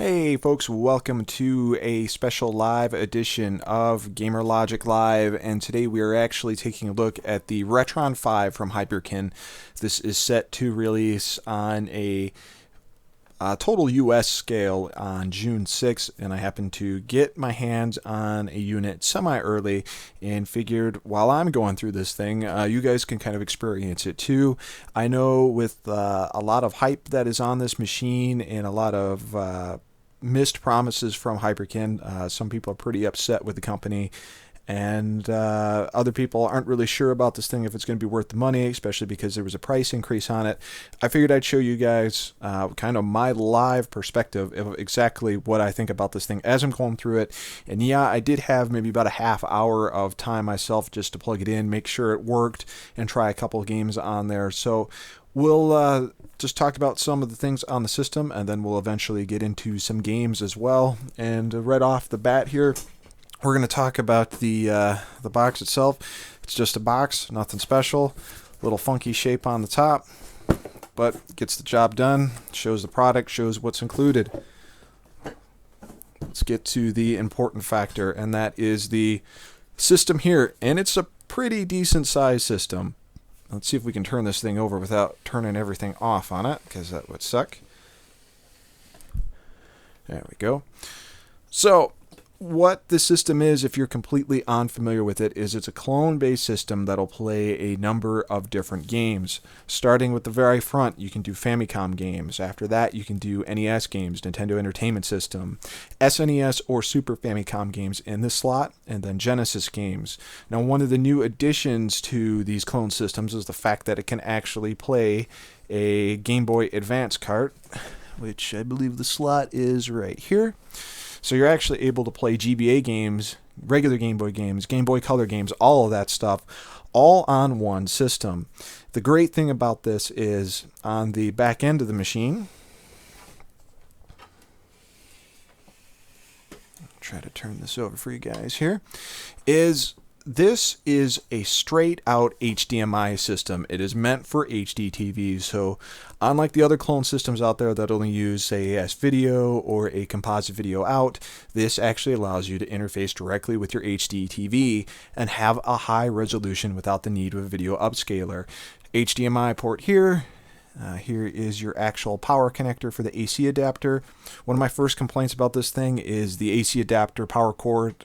Hey folks, welcome to a special live edition of Gamer Logic Live, and today we are actually taking a look at the Retron 5 from Hyperkin. This is set to release on a total US scale on June 6th, and I happened to get my hands on a unit semi-early and figured while I'm going through this thing, you guys can kind of experience it too. I know with a lot of hype that is on this machine and a lot of missed promises from Hyperkin. Some people are pretty upset with the company, and other people aren't really sure about this thing if it's going to be worth the money, especially because there was a price increase on it. I figured I'd show you guys kind of my live perspective of exactly what I think about this thing as I'm going through it. And yeah, I did have maybe about a half hour of time myself just to plug it in, make sure it worked, and try a couple of games on there. So we'll just talk about some of the things on the system, and then we'll eventually get into some games as well. And right off the bat here, we're going to talk about the box itself. It's just a box, nothing special. Little funky shape on the top, but gets the job done. Shows the product, shows what's included. Let's get to the important factor, and that is the system here. And it's a pretty decent size system. Let's see if we can turn this thing over without turning everything off on it, because that would suck. There we go. So what the system is, if you're completely unfamiliar with it, is it's a clone-based system that'll play a number of different games. Starting with the very front, you can do Famicom games. After that, you can do NES games, Nintendo Entertainment System, SNES or Super Famicom games in this slot, and then Genesis games. Now, one of the new additions to these clone systems is the fact that it can actually play a Game Boy Advance cart, which I believe the slot is right here. So you're actually able to play GBA games, regular Game Boy games, Game Boy Color games, all of that stuff, all on one system. The great thing about this is on the back end of the machine, I'll try to turn this over for you guys here, this is a straight out HDMI system. It is meant for HD TVs. So unlike the other clone systems out there that only use, say, AS video or a composite video out, this actually allows you to interface directly with your HD TV and have a high resolution without the need of a video upscaler. HDMI port here. Here is your actual power connector for the AC adapter. One of my first complaints about this thing is the AC adapter power cord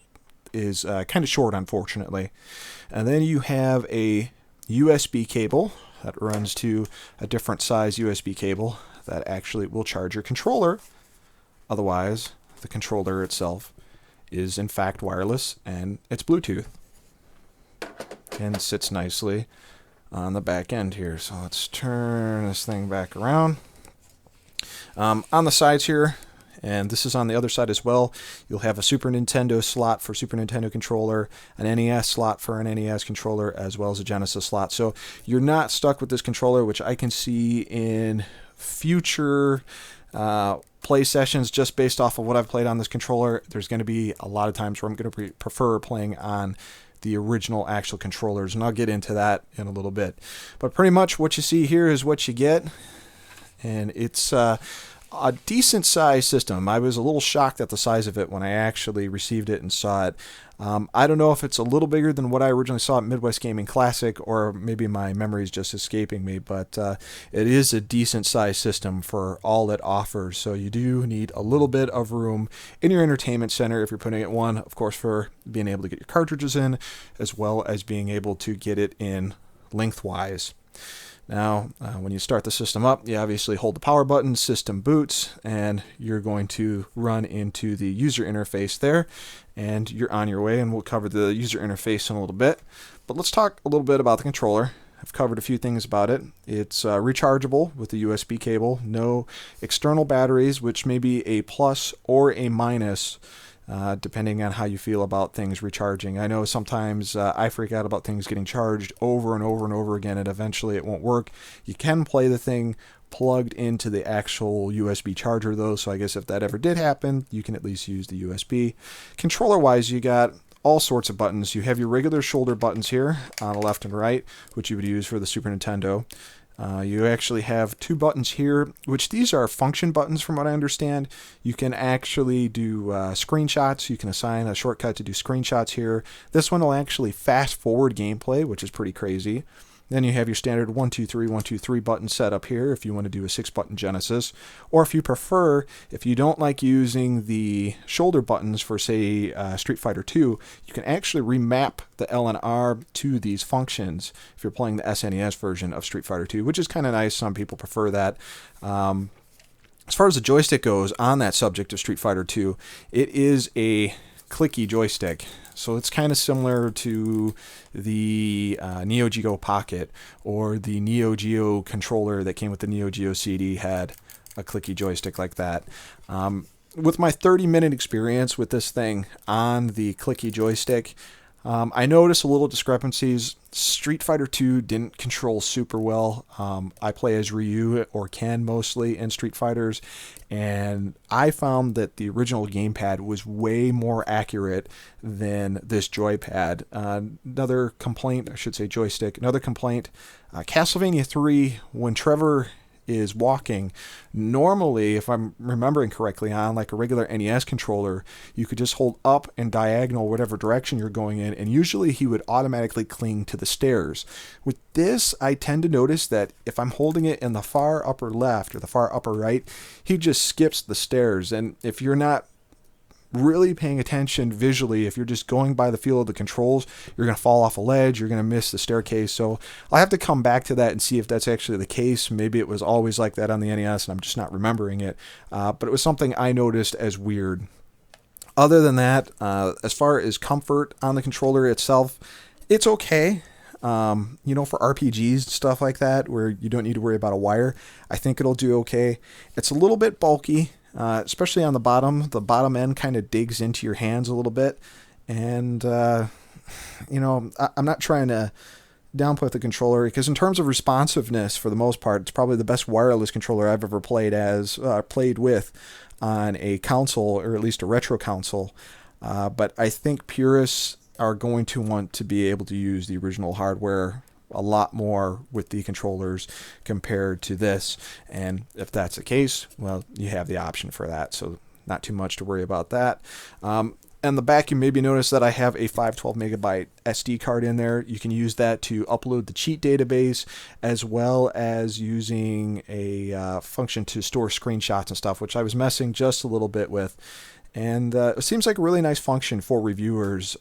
is kind of short, unfortunately. And then you have a USB cable that runs to a different size USB cable that actually will charge your controller. Otherwise, the controller itself is in fact wireless, and it's Bluetooth and sits nicely on the back end here. So let's turn this thing back around. On the sides here, and this is on the other side as well, you'll have a Super Nintendo slot for Super Nintendo controller, an NES slot for an NES controller, as well as a Genesis slot. So you're not stuck with this controller, which I can see in future play sessions just based off of what I've played on this controller. There's going to be a lot of times where I'm going to prefer playing on the original actual controllers, and I'll get into that in a little bit. But pretty much what you see here is what you get, and it's a decent size system. I was a little shocked at the size of it when I actually received it and saw it. I don't know if it's a little bigger than what I originally saw at Midwest Gaming Classic, or maybe my memory is just escaping me, but it is a decent size system for all it offers. So you do need a little bit of room in your entertainment center if you're putting it one, of course, for being able to get your cartridges in, as well as being able to get it in lengthwise. Now, when you start the system up, you obviously hold the power button, system boots, and you're going to run into the user interface there, and you're on your way, and we'll cover the user interface in a little bit. But let's talk a little bit about the controller. I've covered a few things about it. It's rechargeable with a USB cable, no external batteries, which may be a plus or a minus, depending on how you feel about things recharging. I know sometimes I freak out about things getting charged over and over and over again, and eventually it won't work. You can play the thing plugged into the actual USB charger though, so I guess if that ever did happen, you can at least use the USB. Controller wise, you got all sorts of buttons. You have your regular shoulder buttons here on the left and right, which you would use for the Super Nintendo. You actually have two buttons here, which these are function buttons from what I understand. You can actually do screenshots. You can assign a shortcut to do screenshots here. This one will actually fast forward gameplay, which is pretty crazy. Then you have your standard 1, 2, 3, 1, 2, 3 button set up here if you want to do a 6-button Genesis. Or if you prefer, if you don't like using the shoulder buttons for, say, Street Fighter 2, you can actually remap the L and R to these functions if you're playing the SNES version of Street Fighter 2, which is kind of nice. Some people prefer that. As far as the joystick goes, on that subject of Street Fighter 2, it is a clicky joystick. So it's kind of similar to the Neo Geo Pocket, or the Neo Geo controller that came with the Neo Geo CD had a clicky joystick like that. With my 30-minute experience with this thing on the clicky joystick, I noticed a little discrepancies. Street Fighter 2 didn't control super well. I play as Ryu or Ken mostly in Street Fighters, and I found that the original gamepad was way more accurate than this joypad. Another complaint, I should say joystick, another complaint, Castlevania 3, when Trevor is walking, normally, if I'm remembering correctly, on like a regular NES controller, you could just hold up and diagonal whatever direction you're going in, and usually he would automatically cling to the stairs. With this, I tend to notice that if I'm holding it in the far upper left or the far upper right, he just skips the stairs. And if you're not really paying attention visually, if you're just going by the feel of the controls, you're going to fall off a ledge, you're going to miss the staircase. So I'll have to come back to that and see if that's actually the case. Maybe it was always like that on the NES and I'm just not remembering it. But it was something I noticed as weird. Other than that, as far as comfort on the controller itself, it's okay. For RPGs, stuff like that, where you don't need to worry about a wire, I think it'll do okay. It's a little bit bulky. Especially on the bottom end kind of digs into your hands a little bit. And, I'm not trying to downput the controller, because in terms of responsiveness, for the most part, it's probably the best wireless controller I've ever played with on a console, or at least a retro console. But I think purists are going to want to be able to use the original hardware a lot more with the controllers compared to this, and if that's the case, well, you have the option for that, so not too much to worry about that. And the back, you maybe notice that I have a 512 megabyte SD card in there. You can use that to upload the cheat database, as well as using a function to store screenshots and stuff, which I was messing just a little bit with. And it seems like a really nice function for reviewers,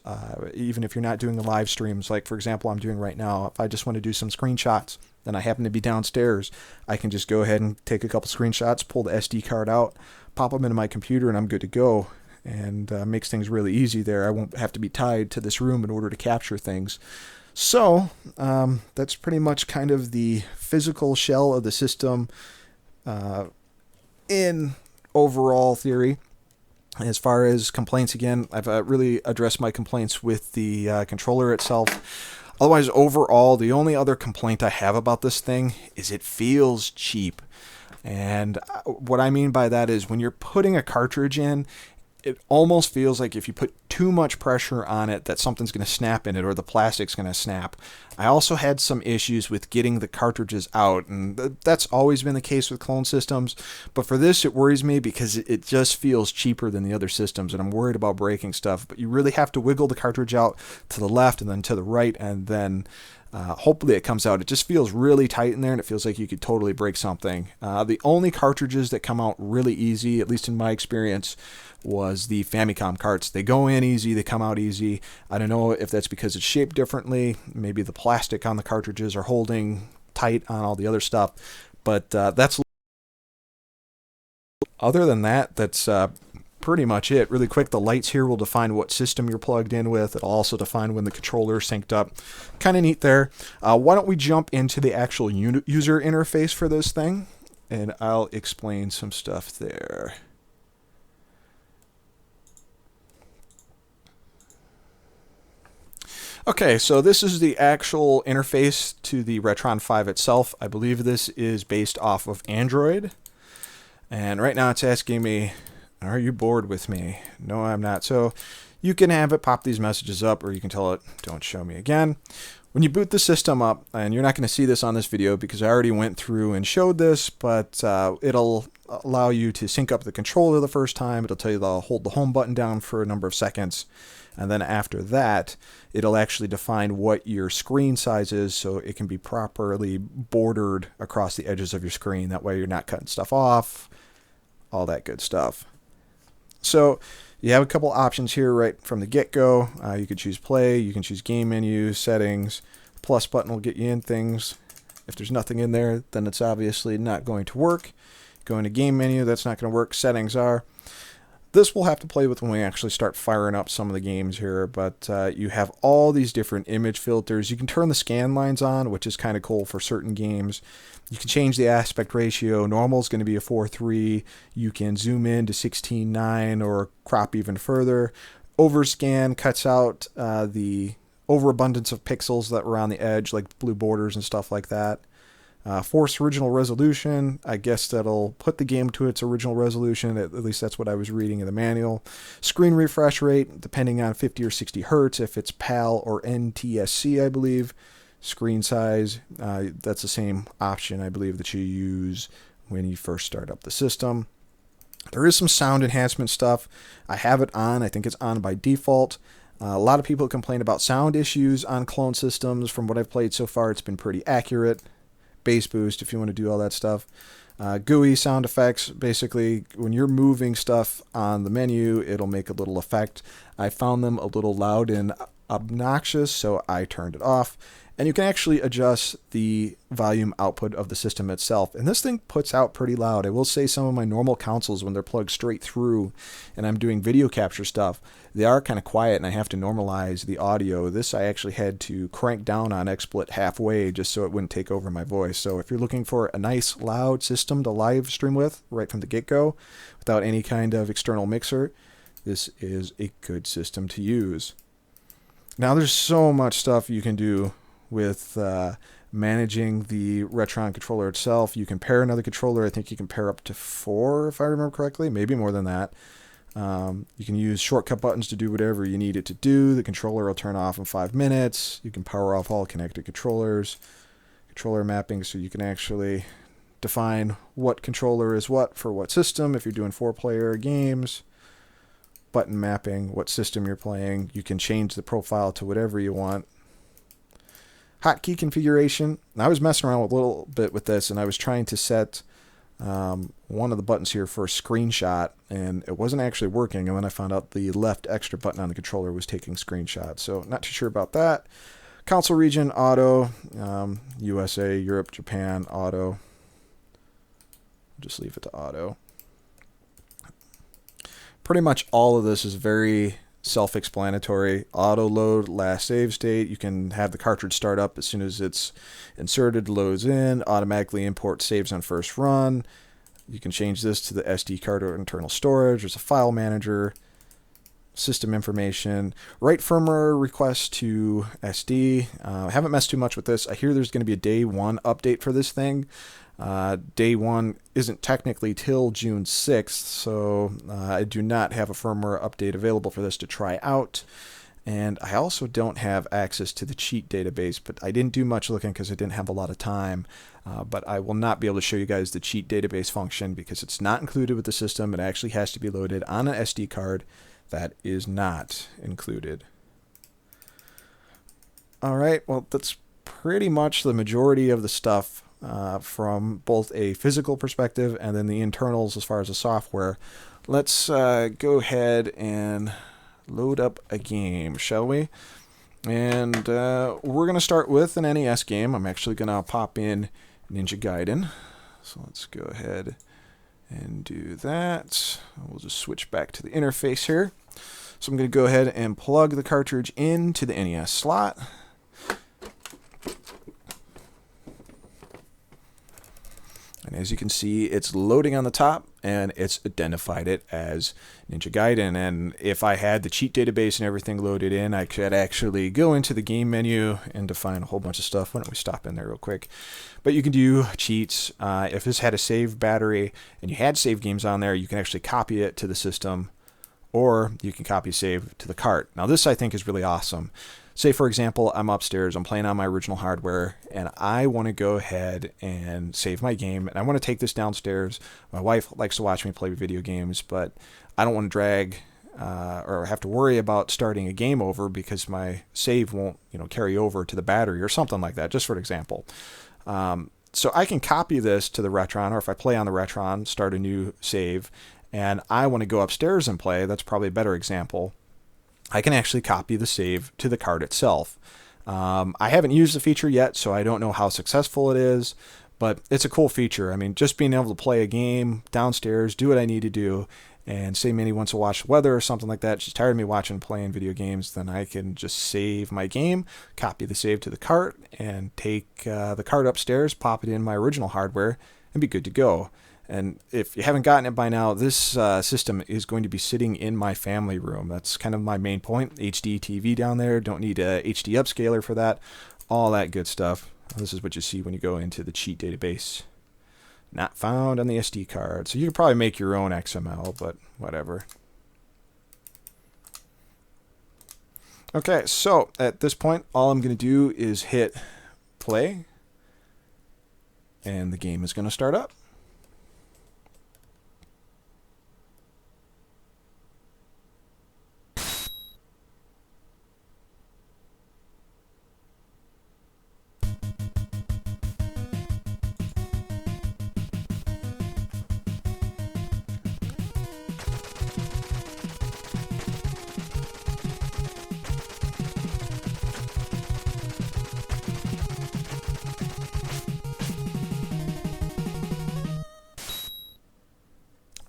even if you're not doing the live streams. Like, for example, I'm doing right now. If I just want to do some screenshots, and I happen to be downstairs, I can just go ahead and take a couple screenshots, pull the SD card out, pop them into my computer, and I'm good to go. And makes things really easy there. I won't have to be tied to this room in order to capture things. So that's pretty much kind of the physical shell of the system in overall theory. As far as complaints, again, I've really addressed my complaints with the controller itself. Otherwise, overall, the only other complaint I have about this thing is it feels cheap. And what I mean by that is when you're putting a cartridge in, it almost feels like if you put too much pressure on it that something's going to snap in it, or the plastic's going to snap. I also had some issues with getting the cartridges out, and that's always been the case with clone systems. But for this, it worries me because it just feels cheaper than the other systems, and I'm worried about breaking stuff. But you really have to wiggle the cartridge out to the left and then to the right, and then hopefully it comes out. It just feels really tight in there, and it feels like you could totally break something. The only cartridges that come out really easy, at least in my experience, was the Famicom carts. They go in easy, they come out easy. I don't know if that's because it's shaped differently. Maybe the plastic on the cartridges are holding tight on all the other stuff. But that's... Other than that, that's pretty much it. Really quick, the lights here will define what system you're plugged in with. It'll also define when the controller is synced up. Kind of neat there. Why don't we jump into the actual user interface for this thing, and I'll explain some stuff there. Okay, so this is the actual interface to the Retron 5 itself. I believe this is based off of Android. And right now it's asking me, are you bored with me? No, I'm not. So you can have it pop these messages up, or you can tell it, don't show me again. When you boot the system up, and you're not going to see this on this video because I already went through and showed this, but it'll allow you to sync up the controller the first time. It'll tell you to hold the home button down for a number of seconds. And then after that, it'll actually define what your screen size is so it can be properly bordered across the edges of your screen. That way you're not cutting stuff off, all that good stuff. So you have a couple options here right from the get-go. You can choose play, you can choose game menu, settings. Plus button will get you in things. If there's nothing in there, then it's obviously not going to work. Go into game menu, that's not going to work. Settings are. This we'll have to play with when we actually start firing up some of the games here, but you have all these different image filters. You can turn the scan lines on, which is kind of cool for certain games. You can change the aspect ratio. Normal is going to be a 4:3. You can zoom in to 16:9 or crop even further. Overscan cuts out the overabundance of pixels that were on the edge, like blue borders and stuff like that. Force original resolution, I guess that'll put the game to its original resolution, at least that's what I was reading in the manual. Screen refresh rate, depending on 50 or 60 hertz, if it's PAL or NTSC, I believe. Screen size, that's the same option, I believe, that you use when you first start up the system. There is some sound enhancement stuff. I have it on, I think it's on by default. A lot of people complain about sound issues on clone systems. From what I've played so far, it's been pretty accurate. Bass boost if you want to do all that stuff. GUI sound effects, basically when you're moving stuff on the menu, it'll make a little effect. I found them a little loud and obnoxious, so I turned it off. And you can actually adjust the volume output of the system itself. And this thing puts out pretty loud. I will say some of my normal consoles, when they're plugged straight through and I'm doing video capture stuff, they are kind of quiet and I have to normalize the audio. This I actually had to crank down on XSplit halfway just so it wouldn't take over my voice. So if you're looking for a nice loud system to live stream with right from the get-go without any kind of external mixer, this is a good system to use. Now there's so much stuff you can do with managing the Retron controller itself. You can pair another controller. I think you can pair up to 4 if I remember correctly, maybe more than that. You can use shortcut buttons to do whatever you need it to do. The controller will turn off in 5 minutes. You can power off all connected controllers. Controller mapping, so you can actually define what controller is what for what system if you're doing 4-player games. Button mapping, what system you're playing. You can change the profile to whatever you want. Hotkey configuration. I was messing around a little bit with this, and I was trying to set one of the buttons here for a screenshot, and it wasn't actually working. And then I found out the left extra button on the controller was taking screenshots. So not too sure about that. Console region, auto. USA, Europe, Japan, auto. Just leave it to auto. Pretty much all of this is very self-explanatory. Auto load last save state. You can have the cartridge start up as soon as it's inserted, loads in, automatically import saves on first run. You can change this to the SD card or internal storage. There's a file manager, system information, write firmware request to SD. I haven't messed too much with this. I hear there's going to be a day 1 update for this thing. Day 1 isn't technically till June 6th, so I do not have a firmware update available for this to try out. And I also don't have access to the cheat database, but I didn't do much looking because I didn't have a lot of time. But I will not be able to show you guys the cheat database function because it's not included with the system. It actually has to be loaded on an SD card. That is not included. All right, well, that's pretty much the majority of the stuff from both a physical perspective and then the internals as far as the software. Let's go ahead and load up a game, shall we? And we're going to start with an NES game. I'm actually going to pop in Ninja Gaiden. So let's go ahead and do that. We'll just switch back to the interface here. So I'm going to go ahead and plug the cartridge into the NES slot. And as you can see, it's loading on the top, and it's identified it as Ninja Gaiden. And if I had the cheat database and everything loaded in, I could actually go into the game menu and define a whole bunch of stuff. Why don't we stop in there real quick? But you can do cheats. If this had a save battery and you had save games on there, you can actually copy it to the system, or you can copy save to the cart. Now this I think is really awesome. say for example, I'm upstairs, I'm playing on my original hardware, and I want to go ahead and save my game, and I want to take this downstairs. My wife likes to watch me play video games, but I don't want to drag or have to worry about starting a game over because my save won't, carry over to the battery or something like that, just for an example. So I can copy this to the Retron, or if I play on the Retron, start a new save, and I want to go upstairs and play, that's probably a better example. I can actually copy the save to the card itself. I haven't used the feature yet, so I don't know how successful it is, but it's a cool feature. I mean, just being able to play a game downstairs, do what I need to do, and say Minnie wants to watch the weather or something like that, she's tired of me watching playing video games, then I can just save my game, copy the save to the cart, and take the cart upstairs, pop it in my original hardware, and be good to go. And if you haven't gotten it by now, this system is going to be sitting in my family room. That's kind of my main point. HD TV down there, don't need a HD upscaler for that, all that good stuff. This is what you see when you go into the cheat database. Not found on the SD card. So you could probably make your own XML, but whatever. Okay, so at this point, all I'm going to do is hit play, and the game is going to start up.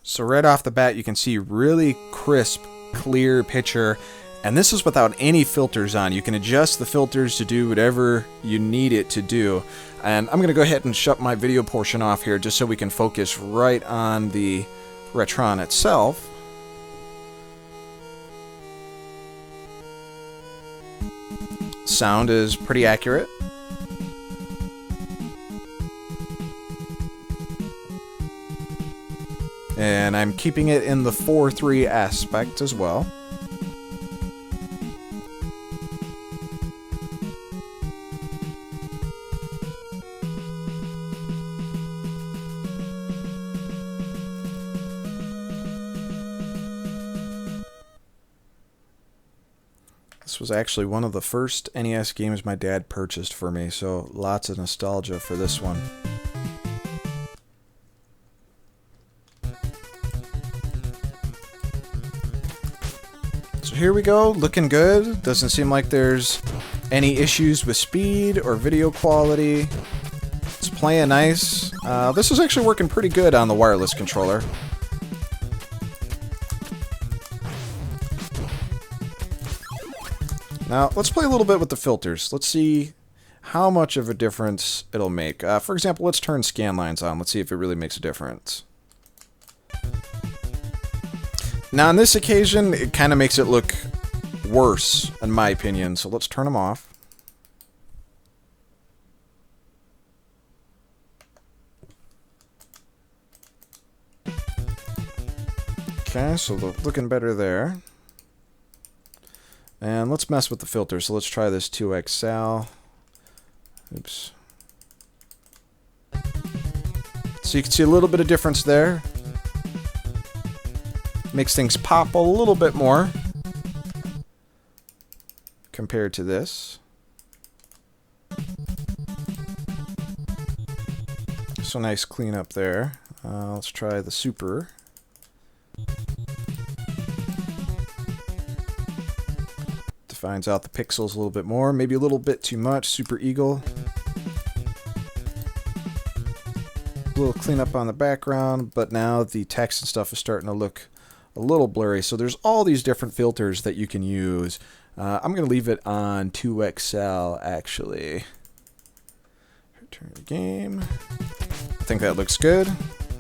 So right off the bat, you can see really crisp, clear picture, and this is without any filters on. You can adjust the filters to do whatever you need it to do. And I'm going to go ahead and shut my video portion off here just so we can focus right on the Retron itself. Sound is pretty accurate. And I'm keeping it in the 4:3 aspect as well. This was actually one of the first NES games my dad purchased for me, so lots of nostalgia for this one. Here we go, looking good. Doesn't seem like there's any issues with speed or video quality. It's playing nice. This is actually working pretty good on the wireless controller. Now, let's play a little bit with the filters. Let's see how much of a difference it'll make. For example, let's turn scan lines on. Let's see if it really makes a difference. Now, on this occasion, it kind of makes it look worse, in my opinion, so let's turn them off. Okay, so they're looking better there. And let's mess with the filter, so let's try this 2XL. Oops. So you can see a little bit of difference there. Makes things pop a little bit more compared to this. So nice cleanup there. Let's try the super. Defines out the pixels a little bit more, maybe a little bit too much. Super Eagle. A little cleanup on the background, but now the text and stuff is starting to look a little blurry. So there's all these different filters that you can use. I'm going to leave it on 2XL actually. Return the game. I think that looks good.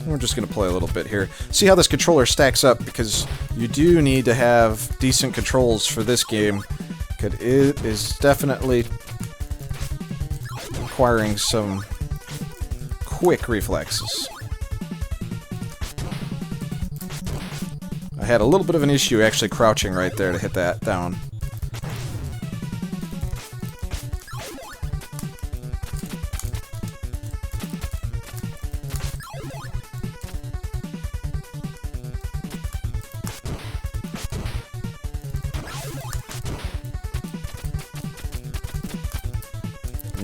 We're just going to play a little bit here. See how this controller stacks up, because you do need to have decent controls for this game. It is definitely requiring some quick reflexes. I had a little bit of an issue actually crouching right there to hit that down.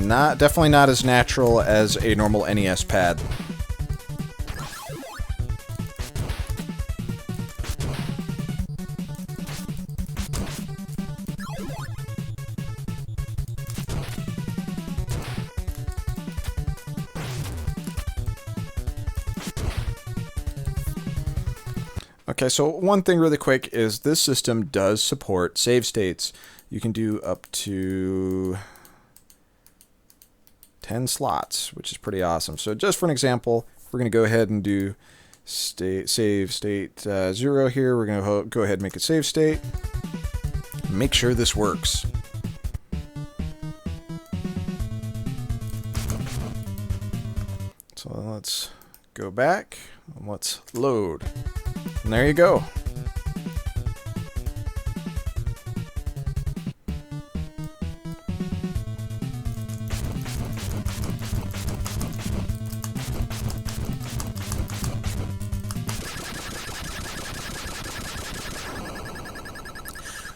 definitely not as natural as a normal NES pad. Okay, so one thing really quick is this system does support save states. You can do up to 10 slots, which is pretty awesome. So just for an example, we're going to go ahead and do save state 0 here. We're going to go ahead and make a save state. Make sure this works. So let's go back and let's load. And there you go.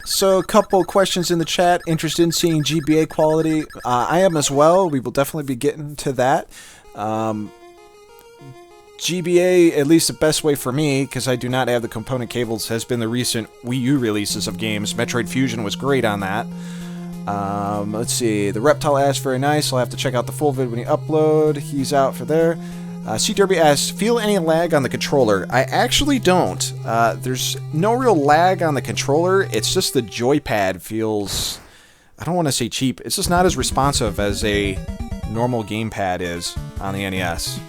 So a couple questions in the chat. Interested in seeing GBA quality? I am as well. We will definitely be getting to that. GBA, at least the best way for me, because I do not have the component cables, has been the recent Wii U releases of games. Metroid Fusion was great on that. Let's see. The Reptile asks, very nice. I'll have to check out the full vid when you upload. He's out for there. C. Derby asks, feel any lag on the controller? I actually don't. There's no real lag on the controller. It's just the joypad feels, I don't want to say cheap. It's just not as responsive as a normal gamepad is on the NES.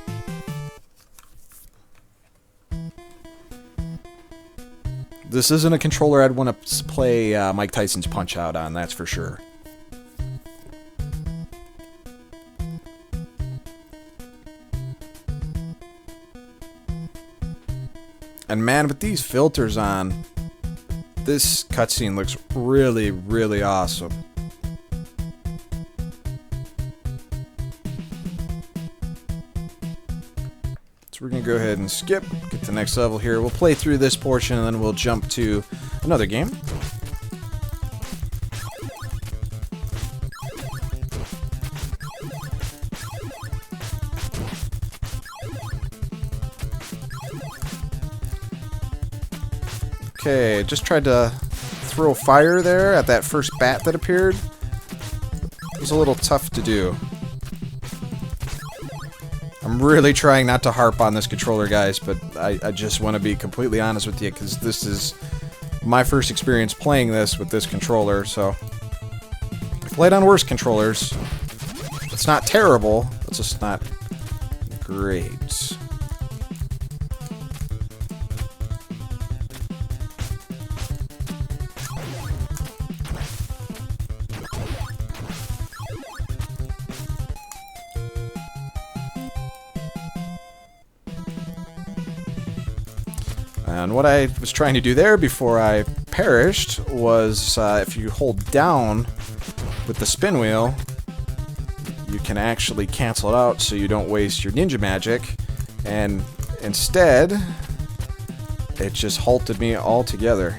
This isn't a controller I'd want to play Mike Tyson's Punch-Out on, that's for sure. And man, with these filters on, this cutscene looks really, really awesome. So we're going to go ahead and skip, get to the next level here. We'll play through this portion and then we'll jump to another game. Okay, just tried to throw fire there at that first bat that appeared. It was a little tough to do. I'm really trying not to harp on this controller, guys, but I just want to be completely honest with you, because this is my first experience playing this with this controller, so I've played on worse controllers. It's not terrible, it's just not great. And what I was trying to do there before I perished was, if you hold down with the spin wheel, you can actually cancel it out so you don't waste your ninja magic. And instead, it just halted me altogether.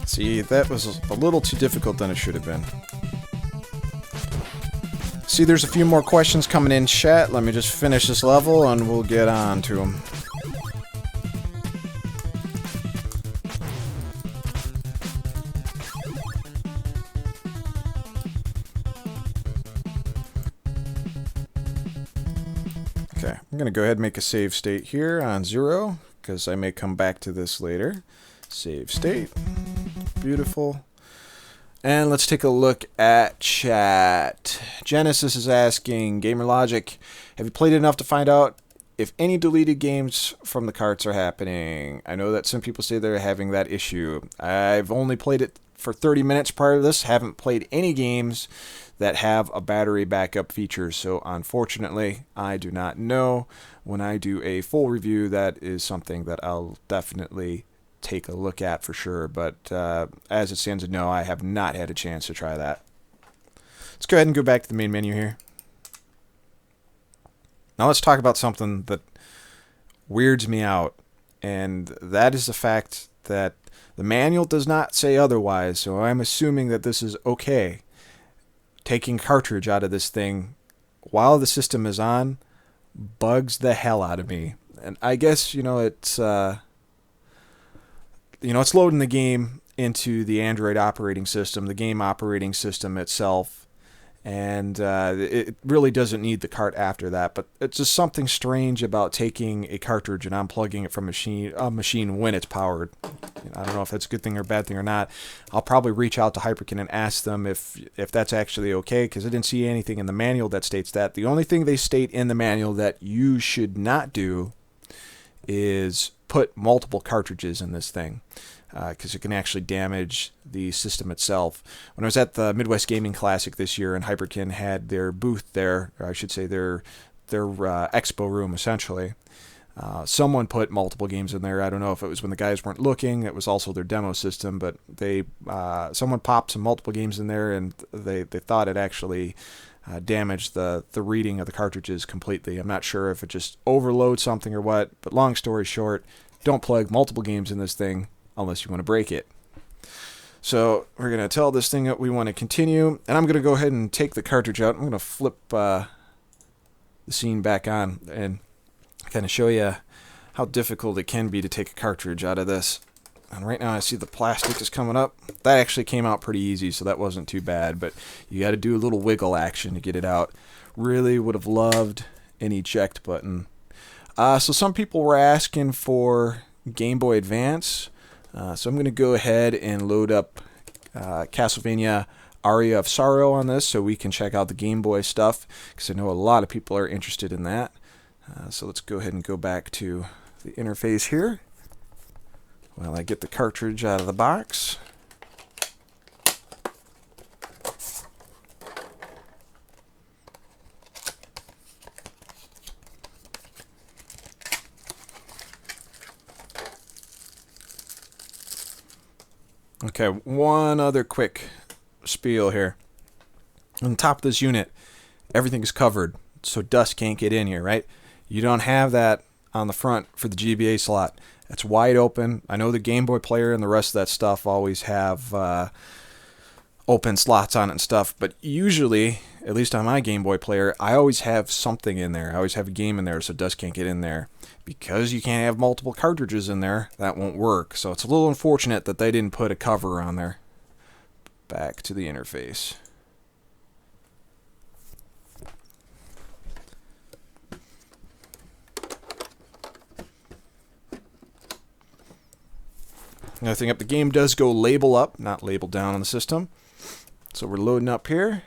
See, that was a little too difficult than it should have been. See, there's a few more questions coming in chat. Let me just finish this level and we'll get on to them. Okay, I'm going to go ahead and make a save state here on 0, because I may come back to this later. Save state. Beautiful. And let's take a look at chat. Genesis is asking, Gamer Logic, have you played enough to find out if any deleted games from the carts are happening? I know that some people say they're having that issue. I've only played it for 30 minutes prior to this. Haven't played any games that have a battery backup feature. So unfortunately, I do not know. When I do a full review, that is something that I'll definitely take a look at for sure, but as it stands, no, I have not had a chance to try that. Let's go ahead and go back to the main menu here. Now let's talk about something that weirds me out, and that is the fact that the manual does not say otherwise, so I'm assuming that this is okay. Taking cartridge out of this thing while the system is on bugs the hell out of me. And I guess, it's it's loading the game into the Android operating system, the game operating system itself, and it really doesn't need the cart after that. But it's just something strange about taking a cartridge and unplugging it from a machine when it's powered. I don't know if that's a good thing or a bad thing or not. I'll probably reach out to Hyperkin and ask them if that's actually okay, because I didn't see anything in the manual that states that. The only thing they state in the manual that you should not do is put multiple cartridges in this thing, because it can actually damage the system itself. When I was at the Midwest Gaming Classic this year, and Hyperkin had their booth there, or I should say their expo room essentially, someone put multiple games in there. I don't know if it was when the guys weren't looking. It was also their demo system, but someone popped some multiple games in there, and they thought it actually damaged the reading of the cartridges completely. I'm not sure if it just overloads something or what, but long story short, don't plug multiple games in this thing unless you want to break it. So we're going to tell this thing that we want to continue, and I'm going to go ahead and take the cartridge out. I'm going to flip the scene back on and kind of show you how difficult it can be to take a cartridge out of this. And right now I see the plastic is coming up. That actually came out pretty easy, so that wasn't too bad, but you got to do a little wiggle action to get it out. Really would have loved an eject button. So some people were asking for Game Boy Advance, so I'm going to go ahead and load up Castlevania Aria of Sorrow on this so we can check out the Game Boy stuff, because I know a lot of people are interested in that. So let's go ahead and go back to the interface here while I get the cartridge out of the box. Okay, one other quick spiel here. On the top of this unit, everything is covered, so dust can't get in here, right? You don't have that on the front for the GBA slot. It's wide open. I know the Game Boy player and the rest of that stuff always have open slots on it and stuff, but usually, at least on my Game Boy player, I always have something in there. I always have a game in there so dust can't get in there. Because you can't have multiple cartridges in there, that won't work. So it's a little unfortunate that they didn't put a cover on there. Back to the interface. Another thing up, the game does go label up, not label down on the system. So we're loading up here.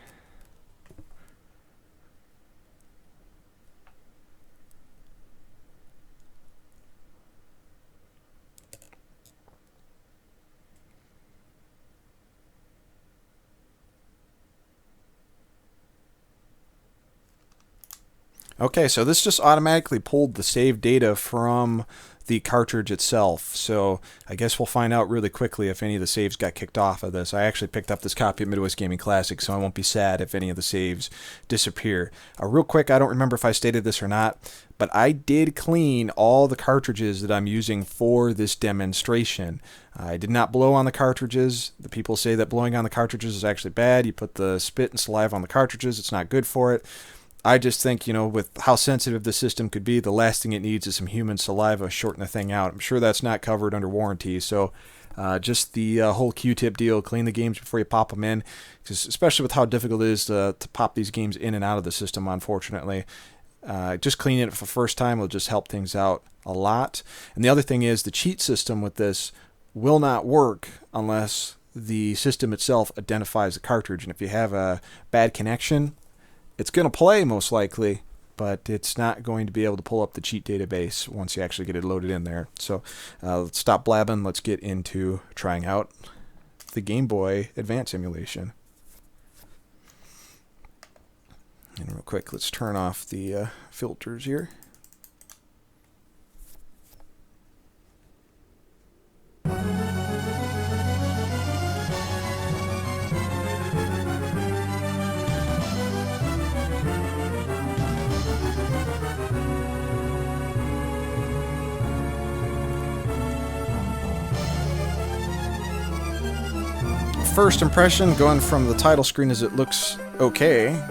Okay, so this just automatically pulled the save data from the cartridge itself. So I guess we'll find out really quickly if any of the saves got kicked off of this. I actually picked up this copy of Midwest Gaming Classic, so I won't be sad if any of the saves disappear. Real quick, I don't remember if I stated this or not, but I did clean all the cartridges that I'm using for this demonstration. I did not blow on the cartridges. The people say that blowing on the cartridges is actually bad. You put the spit and saliva on the cartridges, it's not good for it. I just think, with how sensitive the system could be, the last thing it needs is some human saliva, shorten the thing out. I'm sure that's not covered under warranty, so just the whole Q-tip deal, clean the games before you pop them in, because especially with how difficult it is to pop these games in and out of the system, unfortunately. Just cleaning it for the first time will just help things out a lot. And the other thing is the cheat system with this will not work unless the system itself identifies the cartridge, and if you have a bad connection, it's going to play most likely, but it's not going to be able to pull up the cheat database once you actually get it loaded in there. So let's stop blabbing. Let's get into trying out the Game Boy Advance emulation. And real quick, let's turn off the filters here. First impression, going from the title screen, is it looks okay.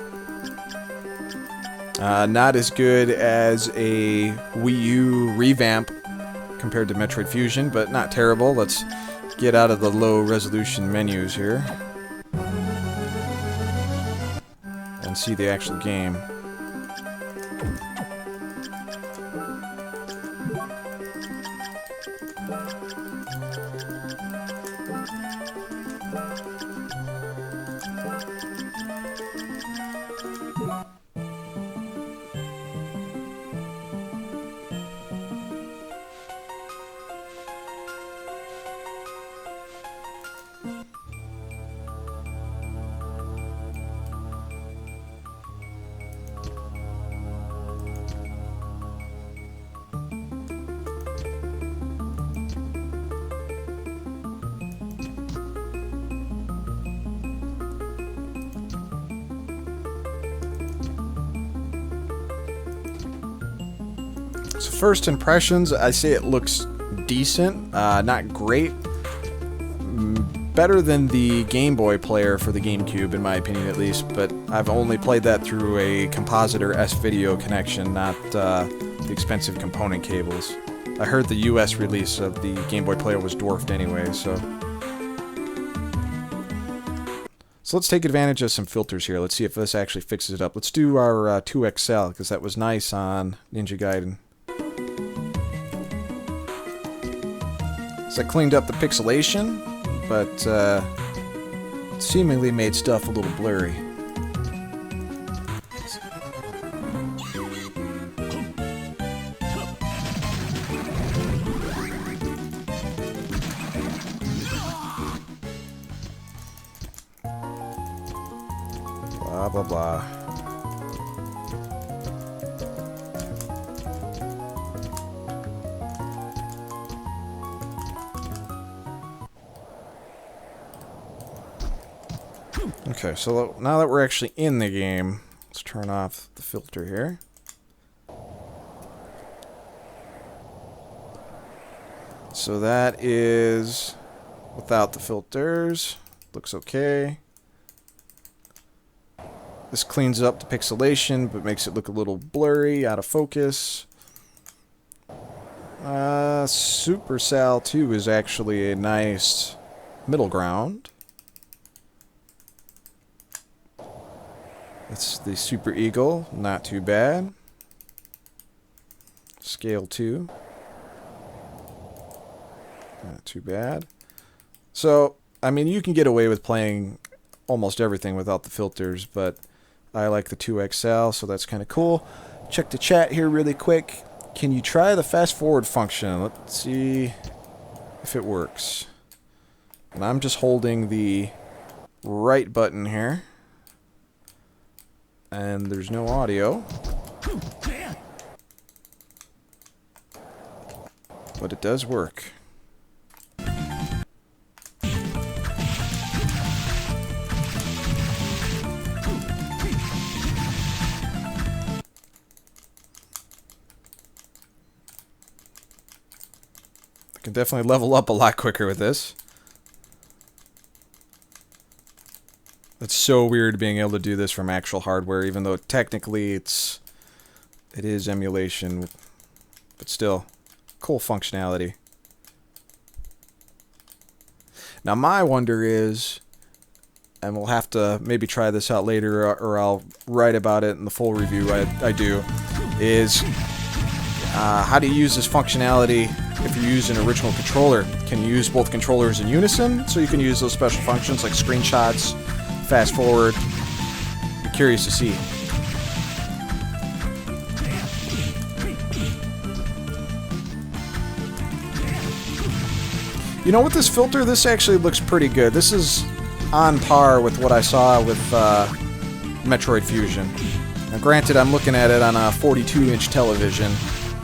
Not as good as a Wii U revamp compared to Metroid Fusion, but not terrible. Let's get out of the low resolution menus here and see the actual game. So first impressions, I say it looks decent, not great. Better than the Game Boy player for the GameCube, in my opinion at least, but I've only played that through a compositor S-Video connection, not the expensive component cables. I heard the US release of the Game Boy player was dwarfed anyway, so... So let's take advantage of some filters here. Let's see if this actually fixes it up. Let's do our 2XL, because that was nice on Ninja Gaiden. So I cleaned up the pixelation, but seemingly made stuff a little blurry. Blah, blah, blah. Okay, so now that we're actually in the game, let's turn off the filter here. So that is without the filters. Looks okay. This cleans up the pixelation, but makes it look a little blurry, out of focus. Supercell 2 is actually a nice middle ground. That's the Super Eagle, not too bad. Scale 2. Not too bad. So, I mean, you can get away with playing almost everything without the filters, but I like the 2XL, so that's kind of cool. Check the chat here really quick. Can you try the fast forward function? Let's see if it works. And I'm just holding the right button here. And there's no audio. But it does work. Can definitely level up a lot quicker with this. It's so weird being able to do this from actual hardware, even though technically it is emulation, but still, cool functionality. Now my wonder is, and we'll have to maybe try this out later, or I'll write about it in the full review I do, is how to use this functionality if you use an original controller. Can you use both controllers in unison? So you can use those special functions like screenshots, fast forward. Be curious to see. You know, with this filter, this actually looks pretty good. This is on par with what I saw with Metroid Fusion. Now, granted, I'm looking at it on a 42-inch television,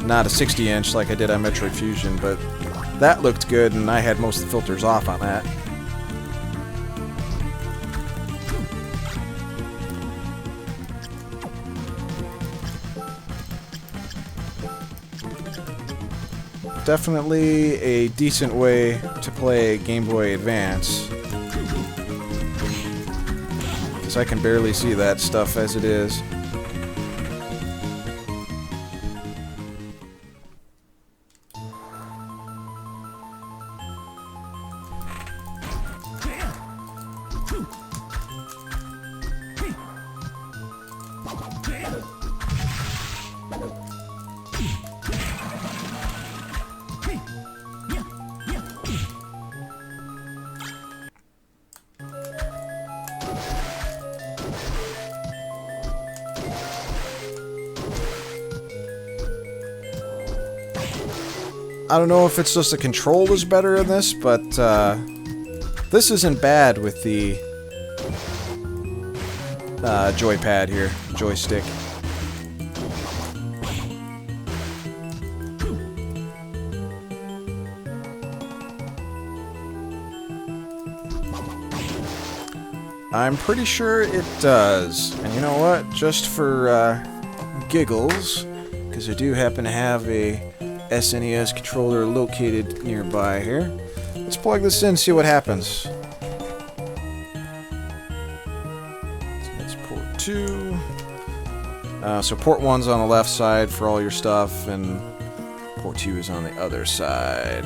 not a 60-inch like I did on Metroid Fusion, but that looked good, and I had most of the filters off on that. Definitely a decent way to play Game Boy Advance. Because I can barely see that stuff as it is. I don't know if it's just the control is better in this, but this isn't bad with the joypad here, joystick. I'm pretty sure it does. And you know what? Just for giggles, because I do happen to have a SNES controller located nearby here. Let's plug this in, see what happens. So that's port 2. So port 1's on the left side for all your stuff, and port 2 is on the other side,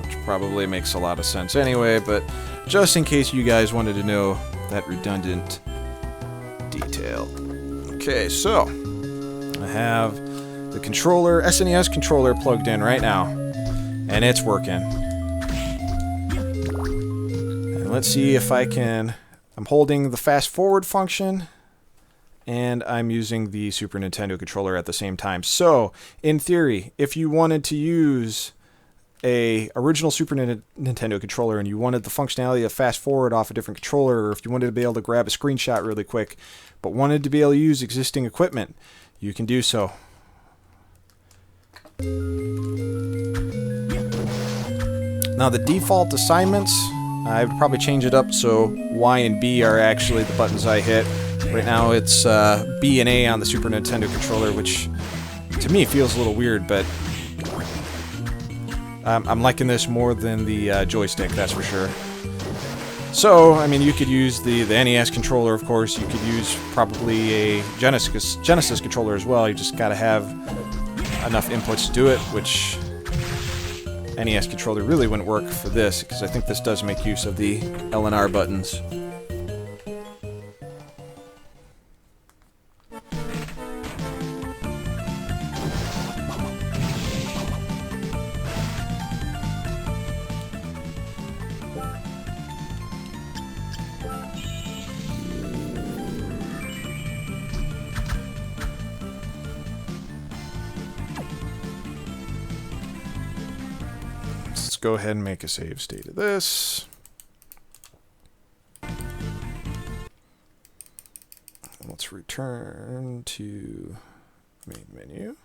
which probably makes a lot of sense anyway, but just in case you guys wanted to know that redundant detail. Okay, so I have the controller, SNES controller, plugged in right now, and it's working. And let's see if I can. I'm holding the fast forward function, and I'm using the Super Nintendo controller at the same time. So, in theory, if you wanted to use a original Super Nintendo controller and you wanted the functionality of fast forward off a different controller, or if you wanted to be able to grab a screenshot really quick, but wanted to be able to use existing equipment, you can do so. Now the default assignments, I would probably change it up so Y and B are actually the buttons I hit. Right now it's B and A on the Super Nintendo controller, which to me feels a little weird, but I'm liking this more than the joystick, that's for sure. So, I mean, you could use the NES controller, of course. You could use probably a Genesis controller as well. You just gotta have enough inputs to do it, which NES controller really wouldn't work for this, because I think this does make use of the L and R buttons. Let's go ahead and make a save state of this. Let's return to main menu.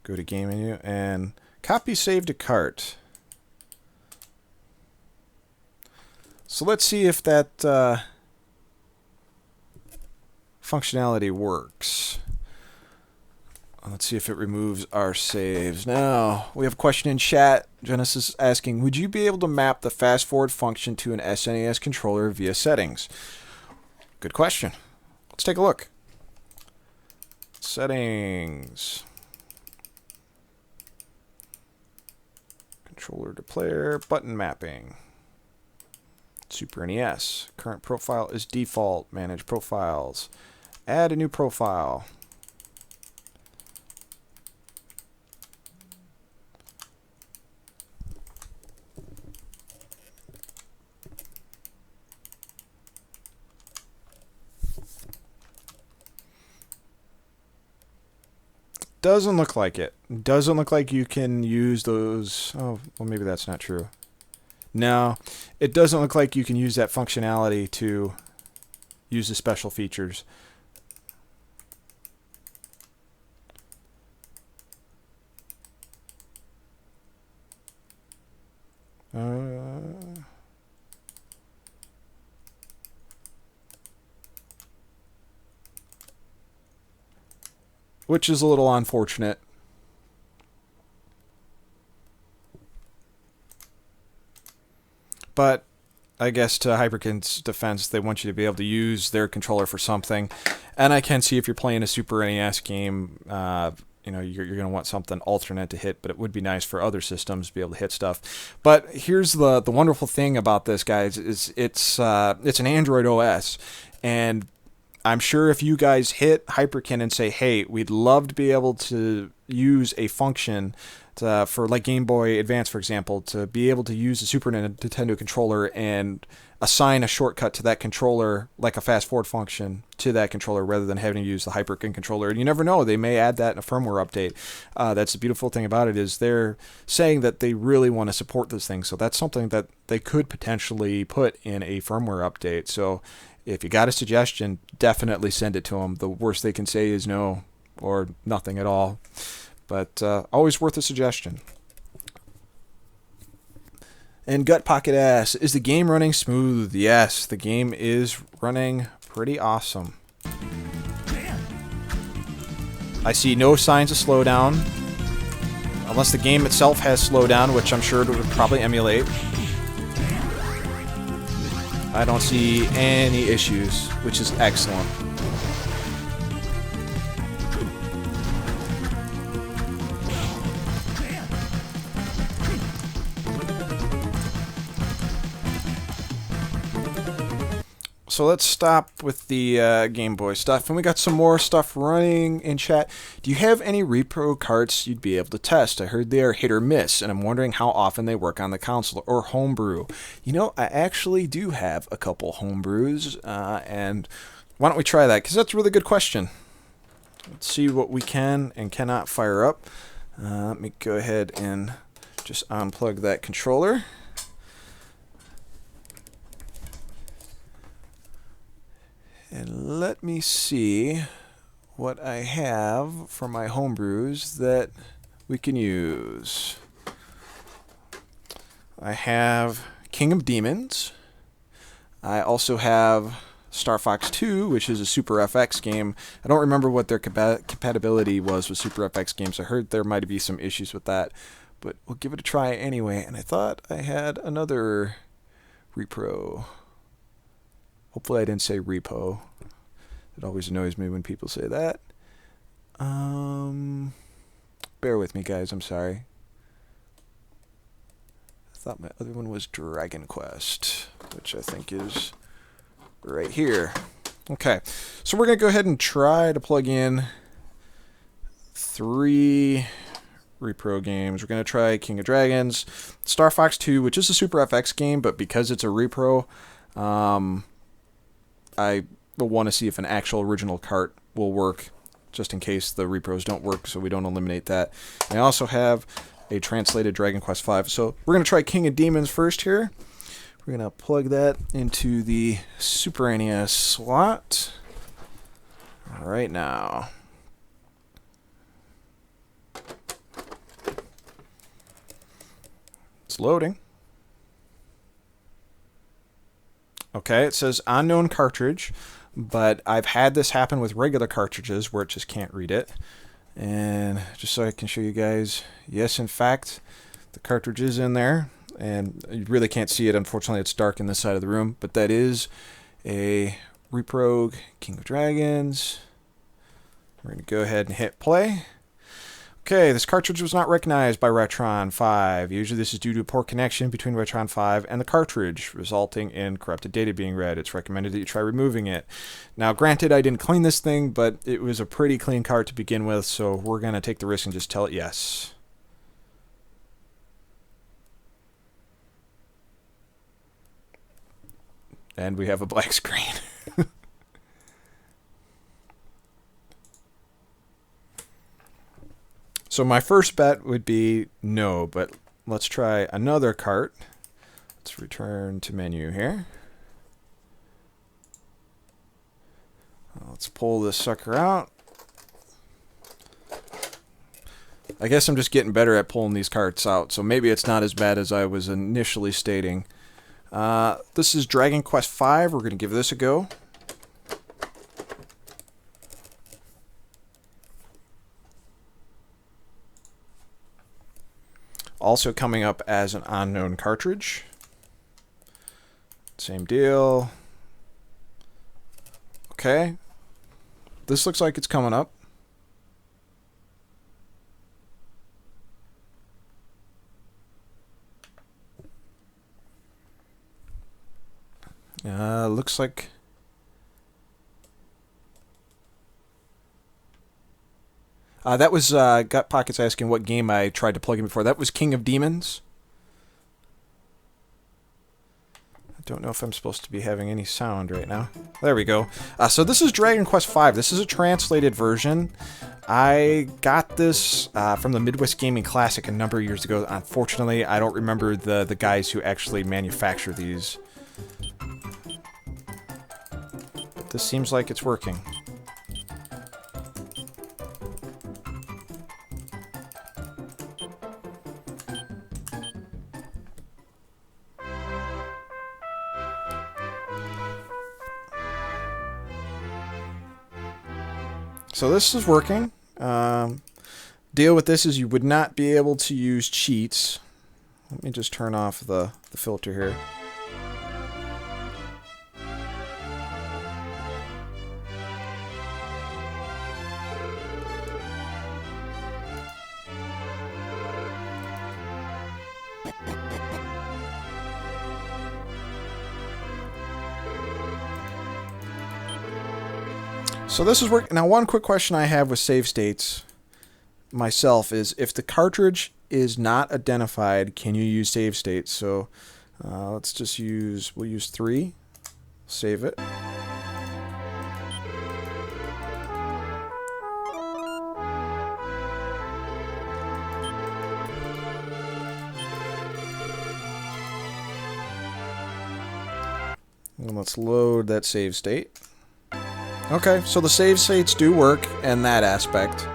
Go to game menu and copy save to cart. So let's see if that functionality works. Let's see if it removes our saves. Now, we have a question in chat. Genesis asking, would you be able to map the fast forward function to an SNES controller via settings? Good question. Let's take a look. Settings. Controller to player, button mapping. Super NES. Current profile is default. Manage profiles. Add a new profile. doesn't look like it. Doesn't look like you can use those. Oh, well, maybe that's not true. No, it doesn't look like you can use that functionality to use the special features. Which is a little unfortunate. But I guess to Hyperkin's defense, they want you to be able to use their controller for something. And I can see if you're playing a Super NES game, you know, you're going to want something alternate to hit, but it would be nice for other systems to be able to hit stuff. But here's the wonderful thing about this, guys, is it's an Android OS, and I'm sure if you guys hit Hyperkin and say, hey, we'd love to be able to use a function for like Game Boy Advance, for example, to be able to use the Super Nintendo controller and assign a shortcut to that controller, like a fast forward function to that controller, rather than having to use the Hyperkin controller. And you never know, they may add that in a firmware update. That's the beautiful thing about it, is they're saying that they really want to support this thing. So that's something that they could potentially put in a firmware update. So if you got a suggestion, definitely send it to them. The worst they can say is no, or nothing at all. But always worth a suggestion. And Gut Pocket asks, is the game running smooth? Yes, the game is running pretty awesome. I see no signs of slowdown, unless the game itself has slowdown, which I'm sure it would probably emulate. I don't see any issues, which is excellent. So let's stop with the Game Boy stuff, and we got some more stuff running in chat. Do you have any repro carts you'd be able to test? I heard they are hit or miss, and I'm wondering how often they work on the console, or homebrew. You know, I actually do have a couple homebrews, and why don't we try that? Because that's a really good question. Let's see what we can and cannot fire up. Let me go ahead and just unplug that controller. And let me see what I have for my homebrews that we can use. I have King of Demons. I also have Star Fox 2, which is a Super FX game. I don't remember what their compatibility was with Super FX games. I heard there might be some issues with that, but we'll give it a try anyway. And I thought I had another repro. Hopefully I didn't say repo. It always annoys me when people say that. Bear with me, guys. I'm sorry. I thought my other one was Dragon Quest, which I think is right here. Okay, so we're going to go ahead and try to plug in 3 repro games. We're going to try King of Dragons, Star Fox 2, which is a Super FX game, but because it's a repro, I will want to see if an actual original cart will work, just in case the repros don't work, so we don't eliminate that. And I also have a translated Dragon Quest V. So we're going to try King of Demons first here. We're going to plug that into the Super NES slot right now. It's loading. Okay, it says unknown cartridge, but I've had this happen with regular cartridges where it just can't read it. And just so I can show you guys, yes, in fact, the cartridge is in there, and you really can't see it. Unfortunately, it's dark in this side of the room, but that is a Reprog King of Dragons. We're going to go ahead and hit play. Okay, this cartridge was not recognized by Retron 5. Usually this is due to a poor connection between Retron 5 and the cartridge, resulting in corrupted data being read. It's recommended that you try removing it. Now, granted, I didn't clean this thing, but it was a pretty clean cart to begin with, so we're going to take the risk and just tell it yes. And we have a black screen. So my first bet would be no, but let's try another cart. Let's return to menu here. Let's pull this sucker out. I guess I'm just getting better at pulling these carts out, so maybe it's not as bad as I was initially stating. This is Dragon Quest V. We're going to give this a go. Also coming up as an unknown cartridge. Same deal. Okay. This looks like it's coming up. Looks like... that was Gut Pockets asking what game I tried to plug in before. That was King of Demons. I don't know if I'm supposed to be having any sound right now. There we go. So this is Dragon Quest V. This is a translated version. I got this from the Midwest Gaming Classic a number of years ago. Unfortunately, I don't remember the guys who actually manufacture these. But this seems like it's working. So this is working. Deal with this is you would not be able to use cheats. Let me just turn off the filter here. So this is working. Now, one quick question I have with save states myself is if the cartridge is not identified, can you use save states? So let's just we'll use 3. Save it. And let's load that save state. Okay, so the save states do work in that aspect.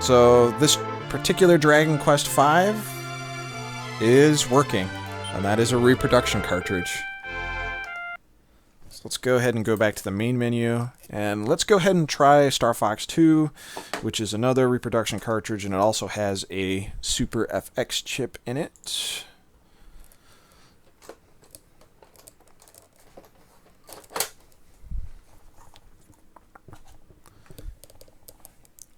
So this particular Dragon Quest V is working, and that is a reproduction cartridge. So let's go ahead and go back to the main menu, and let's go ahead and try Star Fox 2, which is another reproduction cartridge, and it also has a Super FX chip in it.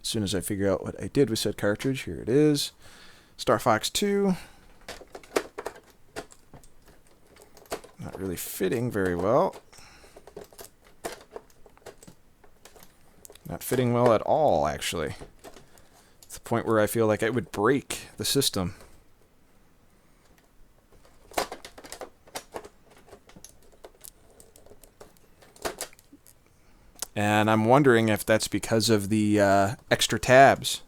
As soon as I figure out what I did with said cartridge, here it is. Star Fox 2. Not really fitting very well. Not fitting well at all, actually. To the point where I feel like it would break the system. And I'm wondering if that's because of the extra tabs.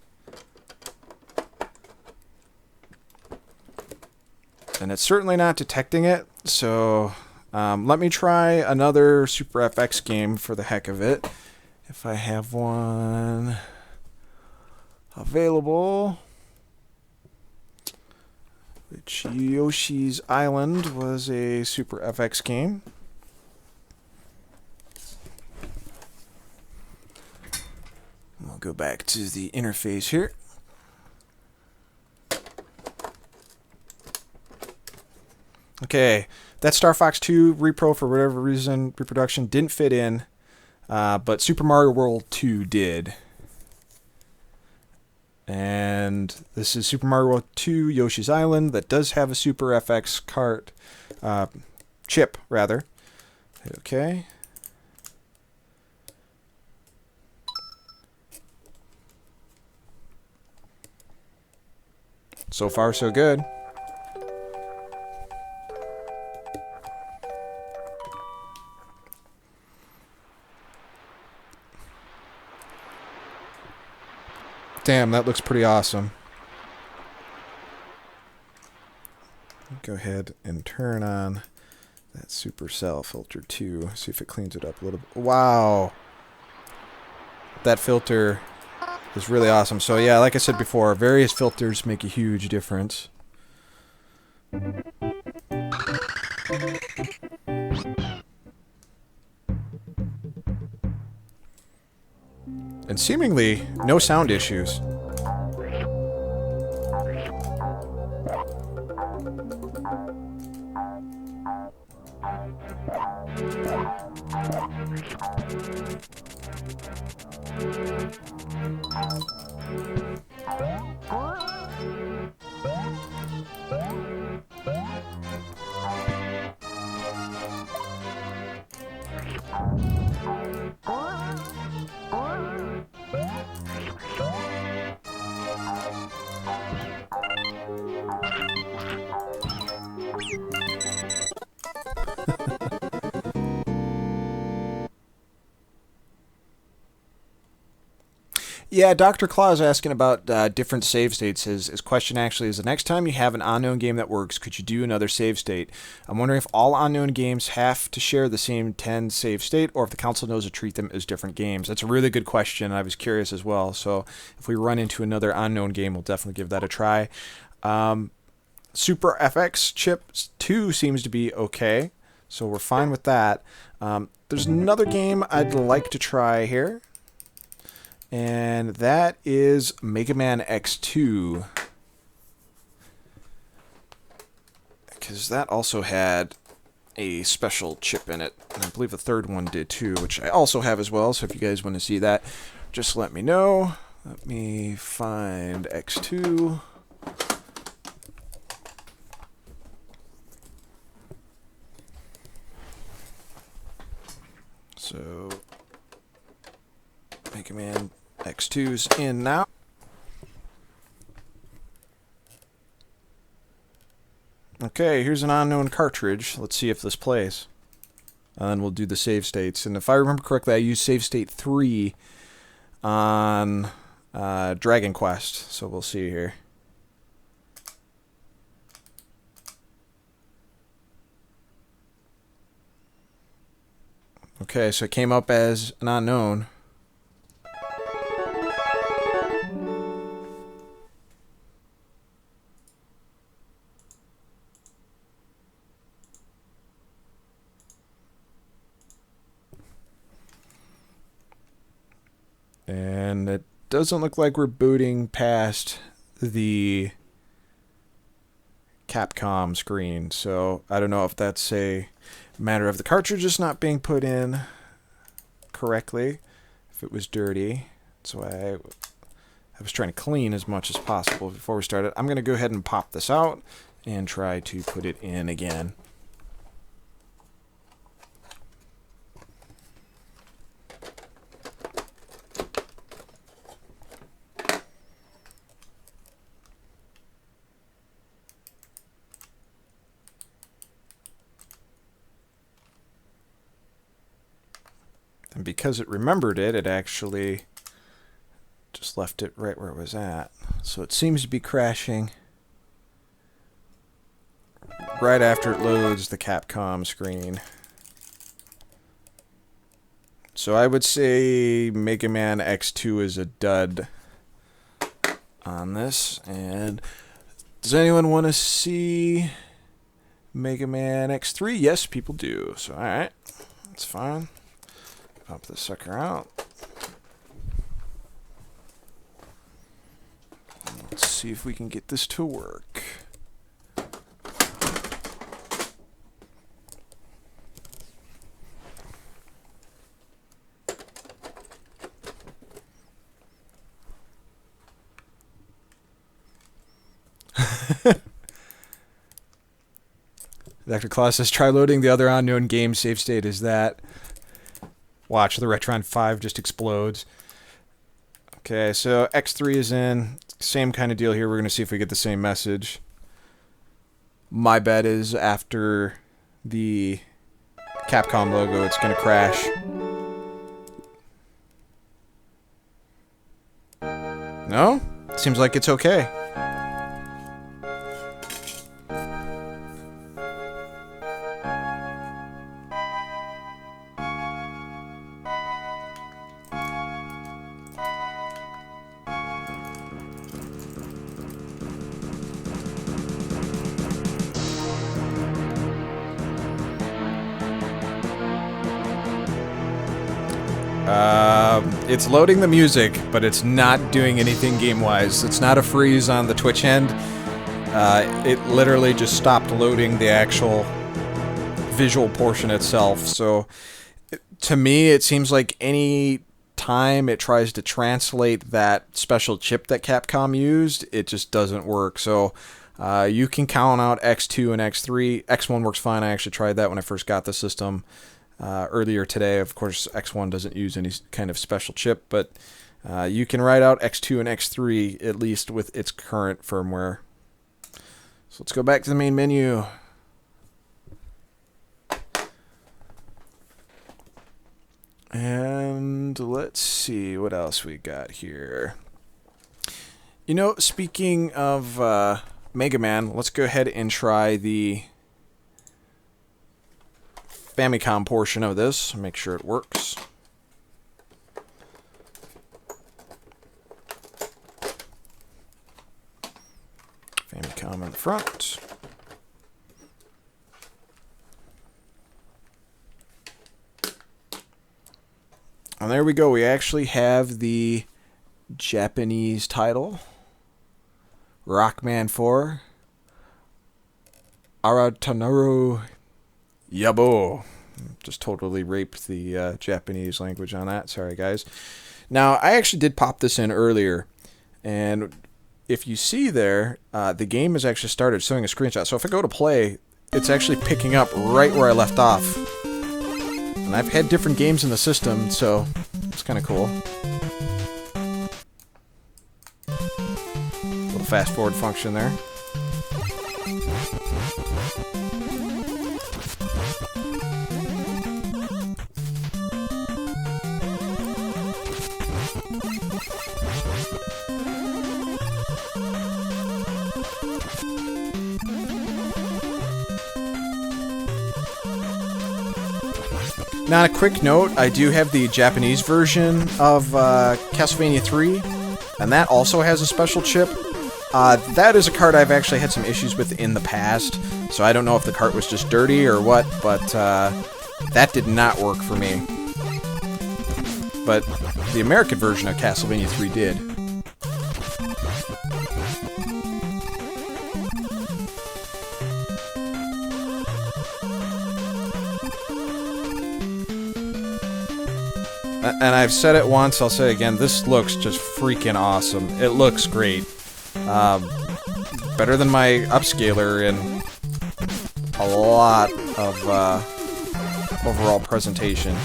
And it's certainly not detecting it, so let me try another Super FX game for the heck of it. If I have one available. Which Yoshi's Island was a Super FX game. We'll go back to the interface here. Okay, that Star Fox 2 repro, for whatever reason, reproduction, didn't fit in, but Super Mario World 2 did. And this is Super Mario World 2 Yoshi's Island that does have a Super FX cart, chip, rather. Okay. So far, so good. Sam, that looks pretty awesome. Go ahead and turn on that supercell filter too. See if it cleans it up a little bit. Wow. That filter is really awesome. So yeah, like I said before, various filters make a huge difference. And seemingly no sound issues. Yeah, Dr. Claus asking about different save states. His question actually is, the next time you have an unknown game that works, could you do another save state? I'm wondering if all unknown games have to share the same 10 save state, or if the council knows to treat them as different games. That's a really good question. I was curious as well. So if we run into another unknown game, we'll definitely give that a try. Super FX Chip 2 seems to be okay, so we're fine with that. There's another game I'd like to try here, and that is Mega Man X2, because that also had a special chip in it, and I believe the third one did too, which I also have as well. So if you guys want to see that, just let me know. Let me find X2. So Mega Man X2's in now. Okay, here's an unknown cartridge. Let's see if this plays. And then we'll do the save states. And if I remember correctly, I used save state 3 on Dragon Quest. So we'll see here. Okay, so it came up as an unknown. And it doesn't look like we're booting past the Capcom screen, so I don't know if that's a matter of the cartridges not being put in correctly, if it was dirty. So I was trying to clean as much as possible before we started. I'm going to go ahead and pop this out and try to put it in again. And because it remembered it, it actually just left it right where it was at. So it seems to be crashing right after it loads the Capcom screen. So I would say Mega Man X2 is a dud on this. And does anyone want to see Mega Man X3? Yes, people do. So alright, that's fine. Pop this sucker out. Let's see if we can get this to work. Dr. Claus says, try loading the other unknown game save state. Is that... Watch, the Retron 5 just explodes. Okay, so X3 is in. Same kind of deal here. We're going to see if we get the same message. My bet is after the Capcom logo, it's going to crash. No? Seems like it's okay. It's loading the music, but it's not doing anything game-wise. It's not a freeze on the Twitch end. It literally just stopped loading the actual visual portion itself. So, to me, it seems like any time it tries to translate that special chip that Capcom used, it just doesn't work. So, you can count out X2 and X3. X1 works fine. I actually tried that when I first got the system. Earlier today. Of course, X1 doesn't use any kind of special chip, but you can write out X2 and X3 at least with its current firmware. So let's go back to the main menu. And let's see what else we got here. You know, speaking of Mega Man, let's go ahead and try the Famicom portion of this. Make sure it works. Famicom in the front. And there we go. We actually have the Japanese title. Rockman 4. Aratanaru Yabo. Just totally raped the Japanese language on that. Sorry, guys. Now, I actually did pop this in earlier. And if you see there, the game has actually started showing a screenshot. So if I go to play, it's actually picking up right where I left off. And I've had different games in the system, so it's kind of cool. Little fast forward function there. Now, a quick note, I do have the Japanese version of Castlevania 3, and that also has a special chip. That is a card I've actually had some issues with in the past, so I don't know if the cart was just dirty or what, but that did not work for me. But the American version of Castlevania 3 did. And I've said it once, I'll say it again, this looks just freaking awesome. It looks great. Better than my upscaler in a lot of overall presentation.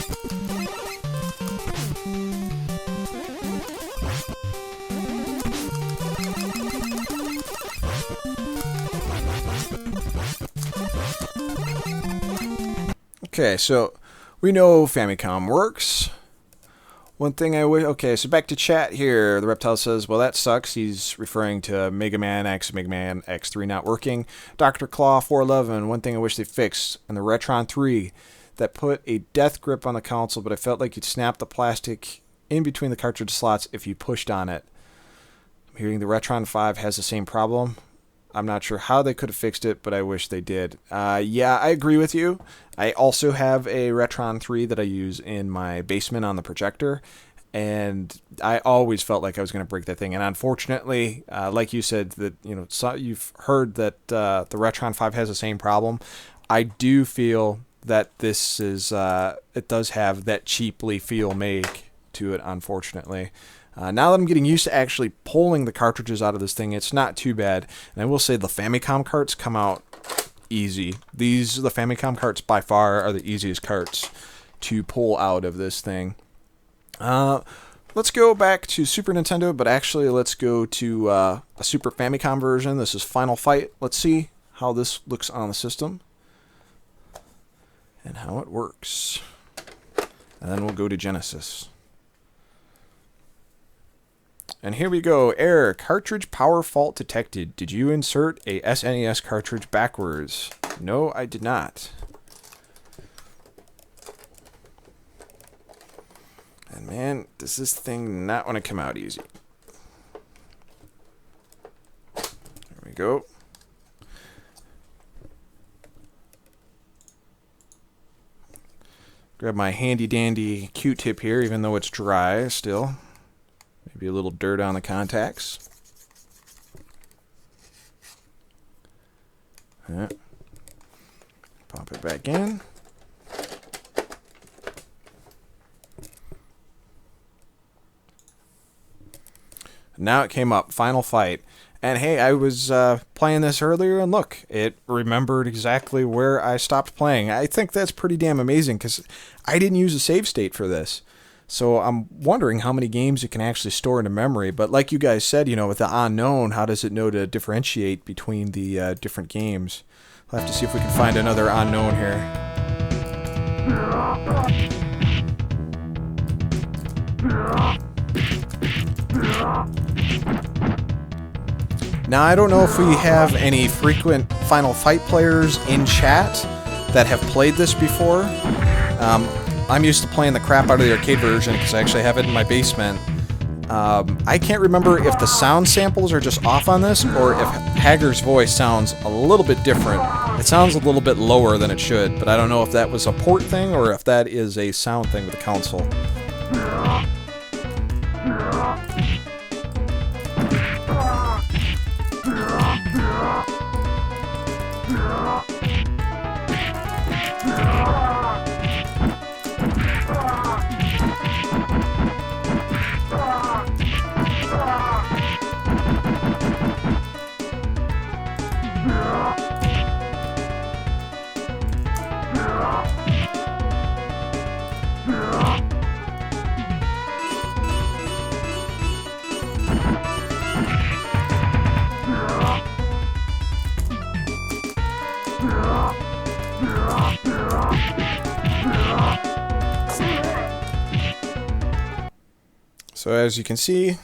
Okay, so we know Famicom works. One thing I wish... Okay, so back to chat here. The Reptile says, well, that sucks. He's referring to Mega Man X, Mega Man X3 not working. Dr. Claw 411, one thing I wish they fixed in the Retron 3 that put a death grip on the console, but I felt like you'd snap the plastic in between the cartridge slots if you pushed on it. I'm hearing the Retron 5 has the same problem. I'm not sure how they could have fixed it, but I wish they did. Yeah, I agree with you. I also have a Retron 3 that I use in my basement on the projector, and I always felt like I was going to break that thing. And unfortunately, like you said, that you've heard that the Retron 5 has the same problem. I do feel that this is it does have that cheaply feel make to it, unfortunately. Now that I'm getting used to actually pulling the cartridges out of this thing, it's not too bad. And I will say the Famicom carts come out easy. The Famicom carts by far are the easiest carts to pull out of this thing. Let's go back to Super Nintendo, but actually let's go to a Super Famicom version. This is Final Fight. Let's see how this looks on the system and how it works. And then we'll go to Genesis. And here we go. Error. Cartridge power fault detected. Did you insert a SNES cartridge backwards? No, I did not. And man, does this thing not want to come out easy. There we go. Grab my handy dandy Q-tip here, even though it's dry still. Maybe a little dirt on the contacts. Pop it back in. Now it came up, final fight. And hey, I was playing this earlier, and look, it remembered exactly where I stopped playing. I think that's pretty damn amazing, because I didn't use a save state for this. So I'm wondering how many games it can actually store into memory. But like you guys said, you know, with the unknown, how does it know to differentiate between the different games? We'll have to see if we can find another unknown here. Now, I don't know if we have any frequent Final Fight players in chat that have played this before. I'm used to playing the crap out of the arcade version because I actually have it in my basement. I can't remember if the sound samples are just off on this or if Hager's voice sounds a little bit different. It sounds a little bit lower than it should, but I don't know if that was a port thing or if that is a sound thing with the console. So as you can see,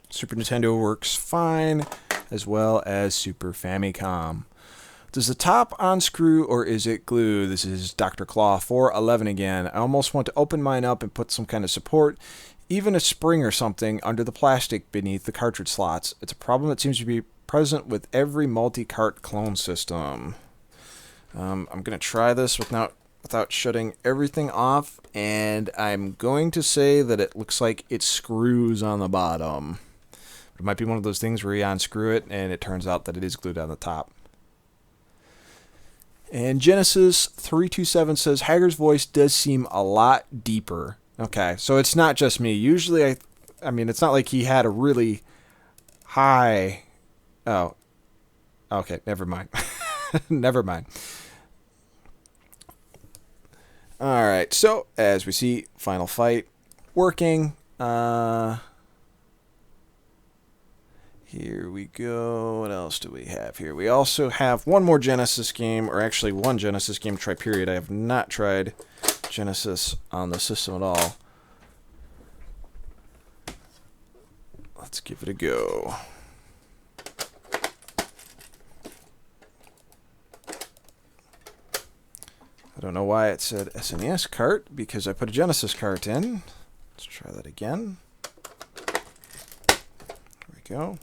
Super Nintendo works fine, as well as Super Famicom. Does the top unscrew or is it glue? This is Dr. Claw 411 again. I almost want to open mine up and put some kind of support, even a spring or something, under the plastic beneath the cartridge slots. It's a problem that seems to be present with every multi-cart clone system. I'm going to try this without shutting everything off, and I'm going to say that it looks like it screws on the bottom. It might be one of those things where you unscrew it and it turns out that it is glued on the top. And Genesis 327 says Hager's voice does seem a lot deeper. Okay, so it's not just me. Usually I mean it's not like he had a really high. Oh. Okay, never mind. Never mind. Alright, so as we see, Final Fight working. Here we go. What else do we have here? We also have one more Genesis game, or actually one Genesis game, try period. I have not tried Genesis on the system at all. Let's give it a go. I don't know why it said SNES cart, because I put a Genesis cart in. Let's try that again. There we go.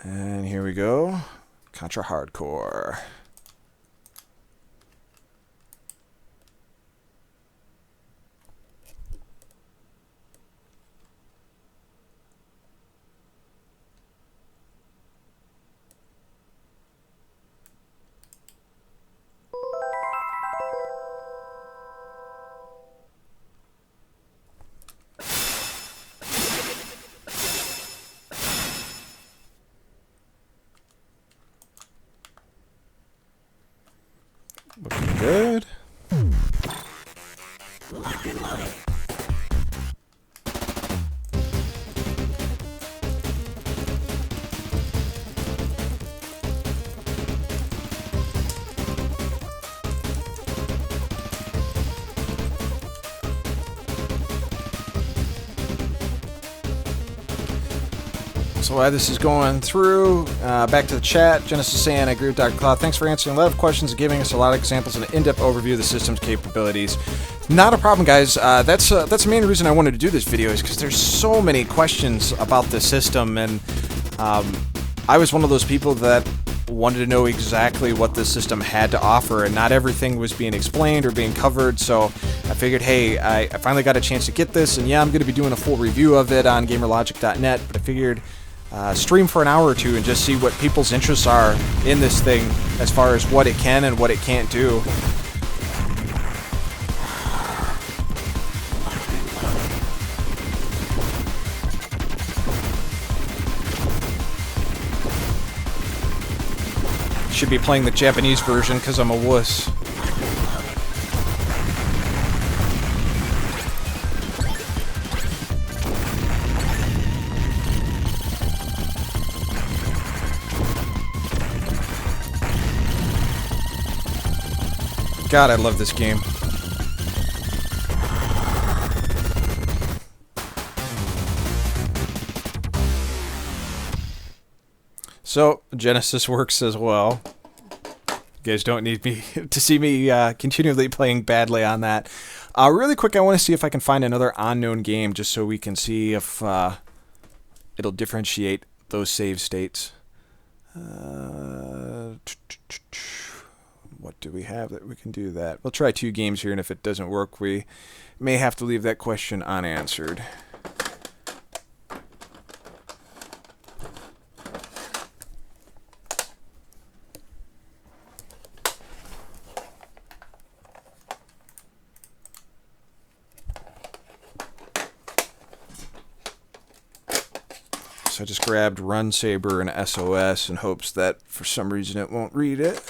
And here we go. Contra Hardcore. Looking good. So while this is going through, back to the chat, Genesis saying, I agree with Dr. Cloud. Thanks for answering a lot of questions and giving us a lot of examples and an in-depth overview of the system's capabilities. Not a problem, guys. That's the main reason I wanted to do this video, is because there's so many questions about the system, and I was one of those people that wanted to know exactly what the system had to offer, and not everything was being explained or being covered, so I figured, hey, I finally got a chance to get this, and yeah, I'm going to be doing a full review of it on gamerlogic.net, but I figured stream for an hour or two and just see what people's interests are in this thing as far as what it can and what it can't do. Should be playing the Japanese version because I'm a wuss. God, I love this game. So, Genesis works as well. You guys don't need me to see me continually playing badly on that. Really quick, I want to see if I can find another unknown game just so we can see if it'll differentiate those save states. What do we have that we can do that? We'll try 2 games here, and if it doesn't work, we may have to leave that question unanswered. So I just grabbed Run Saber and SOS in hopes that for some reason it won't read it.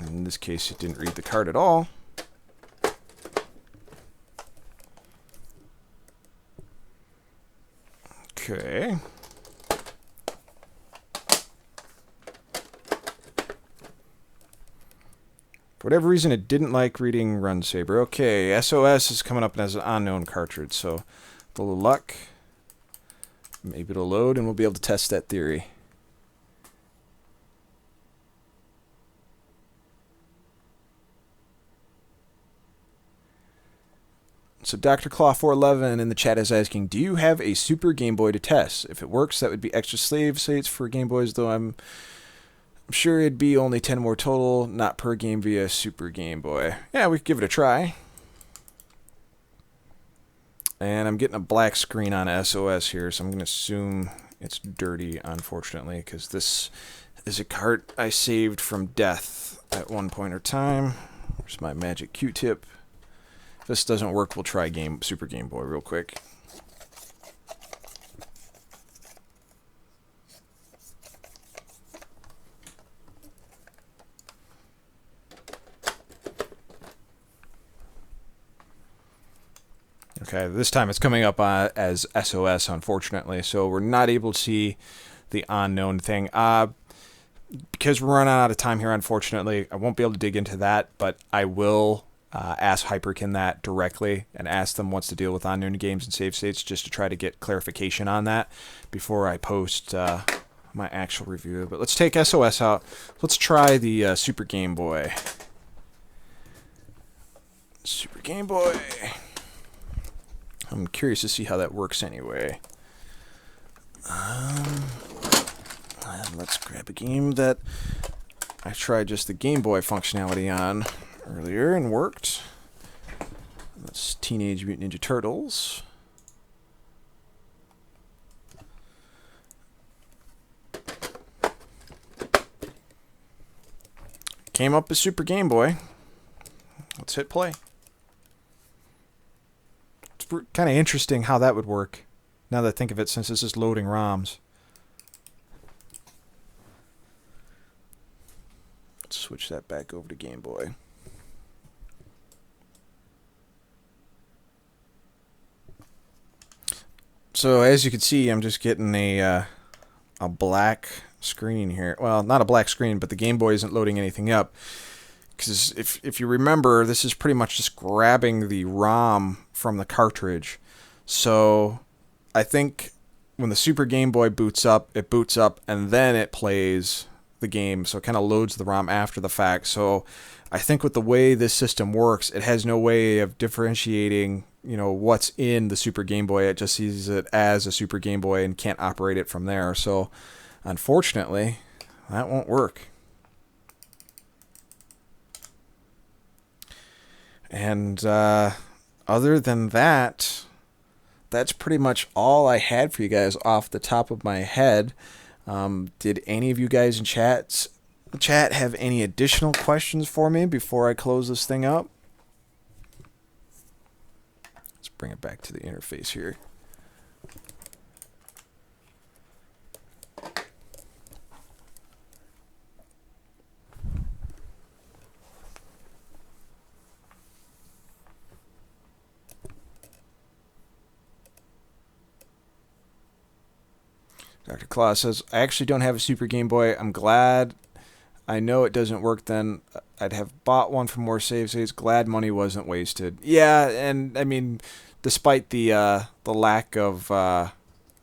In this case, it didn't read the card at all. Okay. For whatever reason, it didn't like reading Run Saber. Okay, SOS is coming up as an unknown cartridge, so with a little luck, maybe it'll load and we'll be able to test that theory. So Dr. Claw 411 in the chat is asking, do you have a Super Game Boy to test? If it works, that would be extra slave states for Game Boys, though I'm sure it'd be only 10 more total, not per game via Super Game Boy. Yeah, we could give it a try. And I'm getting a black screen on SOS here, so I'm going to assume it's dirty, unfortunately, because this is a cart I saved from death at one point or time. There's my magic Q-tip. If this doesn't work, we'll try Super Game Boy real quick. Okay, this time it's coming up as SOS, unfortunately, so we're not able to see the unknown thing. Because we're running out of time here, unfortunately, I won't be able to dig into that, but I will ask Hyperkin that directly and ask them what's the deal with unknown games and save states, just to try to get clarification on that before I post my actual review. But let's take SOS out. Let's try the Super Game Boy. Super Game Boy. I'm curious to see how that works anyway. Let's grab a game that I tried just the Game Boy functionality on earlier and worked. That's Teenage Mutant Ninja Turtles. Came up as Super Game Boy. Let's hit play. It's kind of interesting how that would work, now that I think of it, since this is loading ROMs. Let's switch that back over to Game Boy. So as you can see, I'm just getting a black screen here. Well, not a black screen, but the Game Boy isn't loading anything up. Because if you remember, this is pretty much just grabbing the ROM from the cartridge. So I think when the Super Game Boy boots up, it boots up and then it plays the game. So it kind of loads the ROM after the fact. So I think with the way this system works, it has no way of differentiating, what's in the Super Game Boy. It just sees it as a Super Game Boy and can't operate it from there. So unfortunately, that won't work. And other than that, that's pretty much all I had for you guys off the top of my head. Did any of you guys in chat have any additional questions for me before I close this thing up? Let's bring it back to the interface here. Dr. Claus says, I actually don't have a Super Game Boy. I'm glad. I know it doesn't work then. I'd have bought one for more save states. Glad money wasn't wasted. Yeah, and I mean, despite the lack of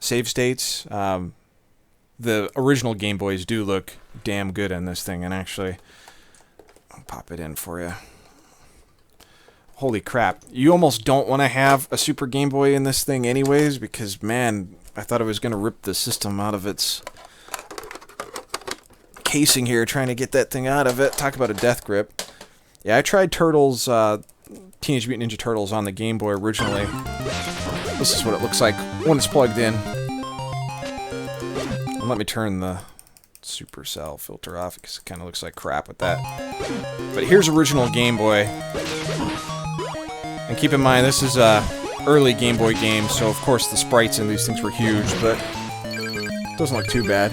save states, the original Game Boys do look damn good in this thing. And actually, I'll pop it in for you. Holy crap. You almost don't want to have a Super Game Boy in this thing anyways, because, man, I thought I was going to rip the system out of its casing here, trying to get that thing out of it. Talk about a death grip. Yeah, I tried Turtles, Teenage Mutant Ninja Turtles on the Game Boy originally. This is what it looks like when it's plugged in. And let me turn the Supercell filter off, because it kind of looks like crap with that. But here's original Game Boy. And keep in mind, this is a early Game Boy game, so of course the sprites in these things were huge, but it doesn't look too bad.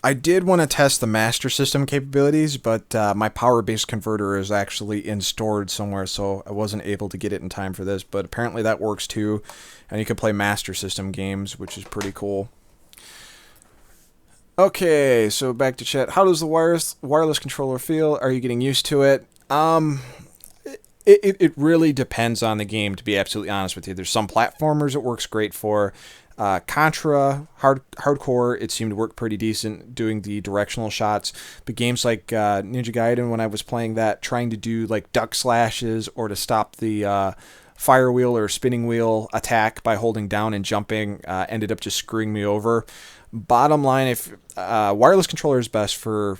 I did want to test the Master System capabilities, but my power-based converter is actually in stored somewhere, so I wasn't able to get it in time for this. But apparently that works too, and you can play Master System games, which is pretty cool. Okay, so back to chat. How does the wireless controller feel? Are you getting used to it? It really depends on the game, to be absolutely honest with you. There's some platformers it works great for. Contra, Hardcore, it seemed to work pretty decent doing the directional shots. But games like Ninja Gaiden, when I was playing that, trying to do like duck slashes or to stop the fire wheel or spinning wheel attack by holding down and jumping, ended up just screwing me over. Bottom line, if wireless controller is best for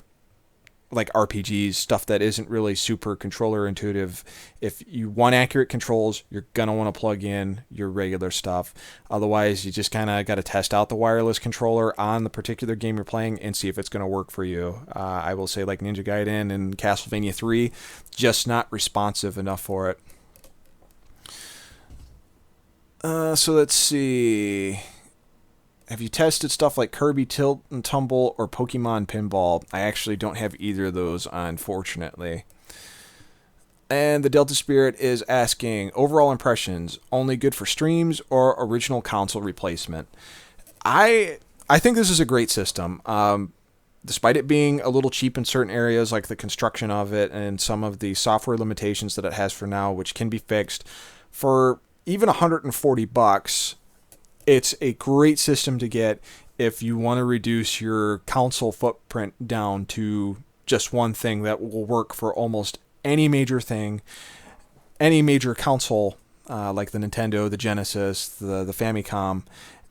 like RPGs, stuff that isn't really super controller intuitive. If you want accurate controls, you're going to want to plug in your regular stuff. Otherwise, you just kind of got to test out the wireless controller on the particular game you're playing and see if it's going to work for you. I will say like Ninja Gaiden and Castlevania 3, just not responsive enough for it. So let's see. Have you tested stuff like Kirby Tilt and Tumble or Pokemon Pinball? I actually don't have either of those, unfortunately. And the Delta Spirit is asking, overall impressions, only good for streams or original console replacement? I think this is a great system. Despite it being a little cheap in certain areas, like the construction of it and some of the software limitations that it has for now, which can be fixed, for even $140, it's a great system to get if you want to reduce your console footprint down to just one thing that will work for almost any major thing, any major console, like the Nintendo, the Genesis, the Famicom,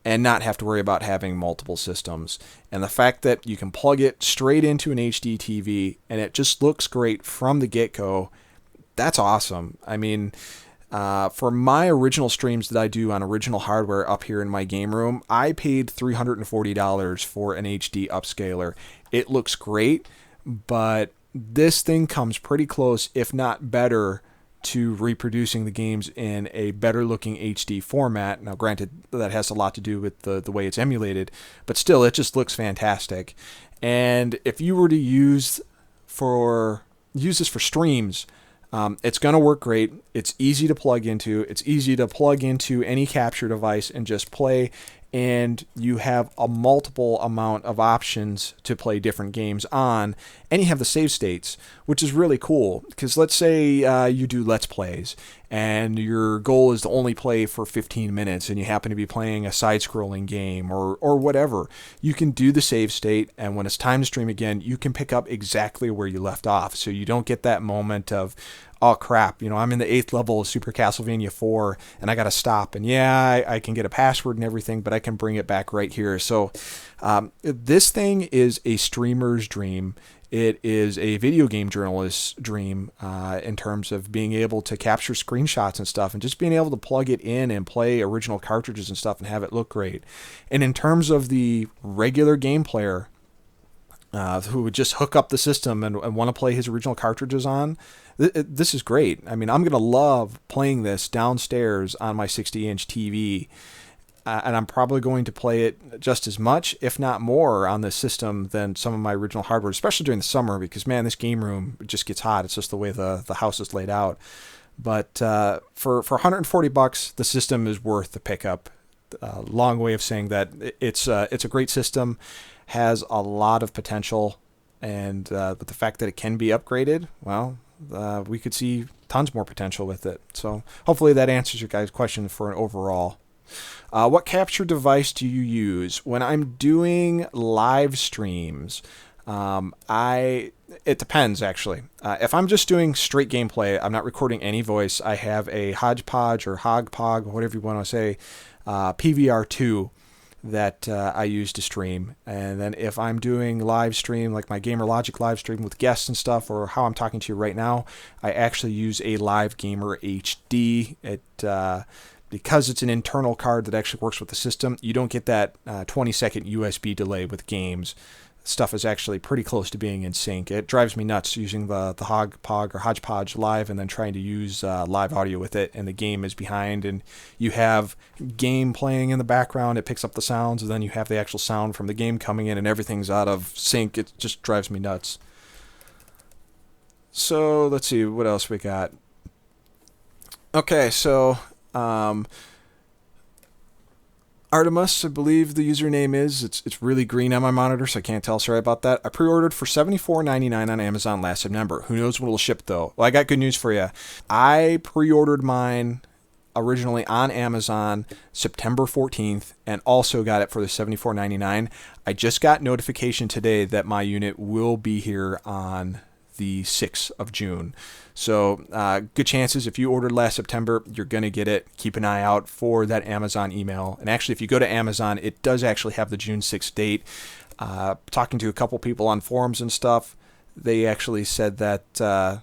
and not have to worry about having multiple systems. And the fact that you can plug it straight into an HD TV and it just looks great from the get-go, that's awesome. I mean, for my original streams that I do on original hardware up here in my game room, I paid $340 for an HD upscaler. It looks great, but this thing comes pretty close, if not better, to reproducing the games in a better looking HD format. Now, granted, that has a lot to do with the way it's emulated, but still, it just looks fantastic. And if you were to use this for streams, it's going to work great. It's easy to plug into. It's easy to plug into any capture device and just play. And you have a multiple amount of options to play different games on, and you have the save states, which is really cool. Because let's say you do Let's Plays, and your goal is to only play for 15 minutes, and you happen to be playing a side-scrolling game or whatever. You can do the save state, and when it's time to stream again, you can pick up exactly where you left off. So you don't get that moment of, oh crap, I'm in the 8th level of Super Castlevania 4 and I gotta stop, and I can get a password and everything, but I can bring it back right here. So this thing is a streamer's dream. It is a video game journalist's dream in terms of being able to capture screenshots and stuff, and just being able to plug it in and play original cartridges and stuff and have it look great. And in terms of the regular game player who would just hook up the system and want to play his original cartridges on, this is great. I mean, I'm going to love playing this downstairs on my 60-inch TV, and I'm probably going to play it just as much, if not more, on this system than some of my original hardware, especially during the summer, because, man, this game room just gets hot. It's just the way the house is laid out. But for $140, the system is worth the pickup. Long way of saying that it's a great system, has a lot of potential, and with the fact that it can be upgraded, well, we could see tons more potential with it. So hopefully that answers your guys' question for an overall. What capture device do you use? When I'm doing live streams, it depends, actually. If I'm just doing straight gameplay, I'm not recording any voice, I have a Hodgepodge or Hogpog, whatever you want to say, PVR2 that I use to stream. And then if I'm doing live stream, like my Gamer Logic live stream with guests and stuff, or how I'm talking to you right now, I actually use a Live Gamer HD. Because it's an internal card that actually works with the system, you don't get that 20-second USB delay with games. Stuff is actually pretty close to being in sync. It drives me nuts using the Hogpog or Hodgepodge live and then trying to use live audio with it, and the game is behind, and you have game playing in the background. It picks up the sounds, and then you have the actual sound from the game coming in, and everything's out of sync. It just drives me nuts. So let's see what else we got. Okay, so Artemis, I believe the username is. It's really green on my monitor, so I can't tell. Sorry about that. I pre-ordered for $74.99 on Amazon last September. Who knows when it'll ship, though? Well, I got good news for you. I pre-ordered mine originally on Amazon September 14th and also got it for the $74.99. I just got notification today that my unit will be here on the 6th of June. So good chances if you ordered last September, you're going to get it. Keep an eye out for that Amazon email. And actually, if you go to Amazon, it does actually have the June 6th date. Talking to a couple people on forums and stuff, they actually said that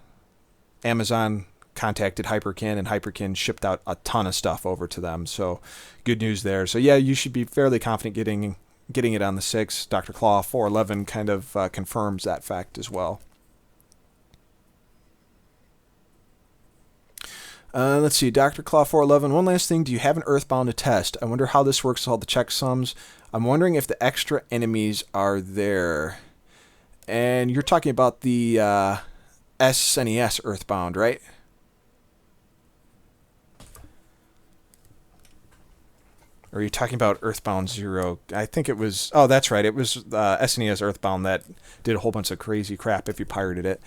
Amazon contacted Hyperkin, and Hyperkin shipped out a ton of stuff over to them. So good news there. So yeah, you should be fairly confident getting it on the 6th. Dr. Claw 411 kind of confirms that fact as well. Let's see, Dr. Claw 411. One last thing, do you have an Earthbound to test? I wonder how this works with all the checksums. I'm wondering if the extra enemies are there. And you're talking about the SNES Earthbound, right? Or are you talking about Earthbound 0? I think it was... Oh, that's right. It was SNES Earthbound that did a whole bunch of crazy crap if you pirated it.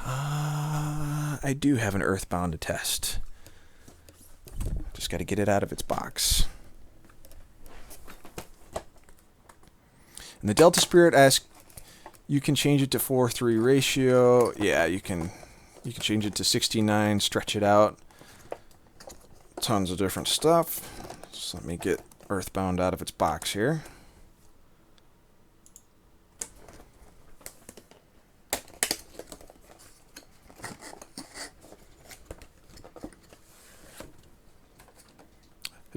I do have an Earthbound to test. Just got to get it out of its box. And the Delta Spirit asks, you can change it to 4:3 ratio. Yeah, you can change it to 69, stretch it out. Tons of different stuff. So let me get Earthbound out of its box here.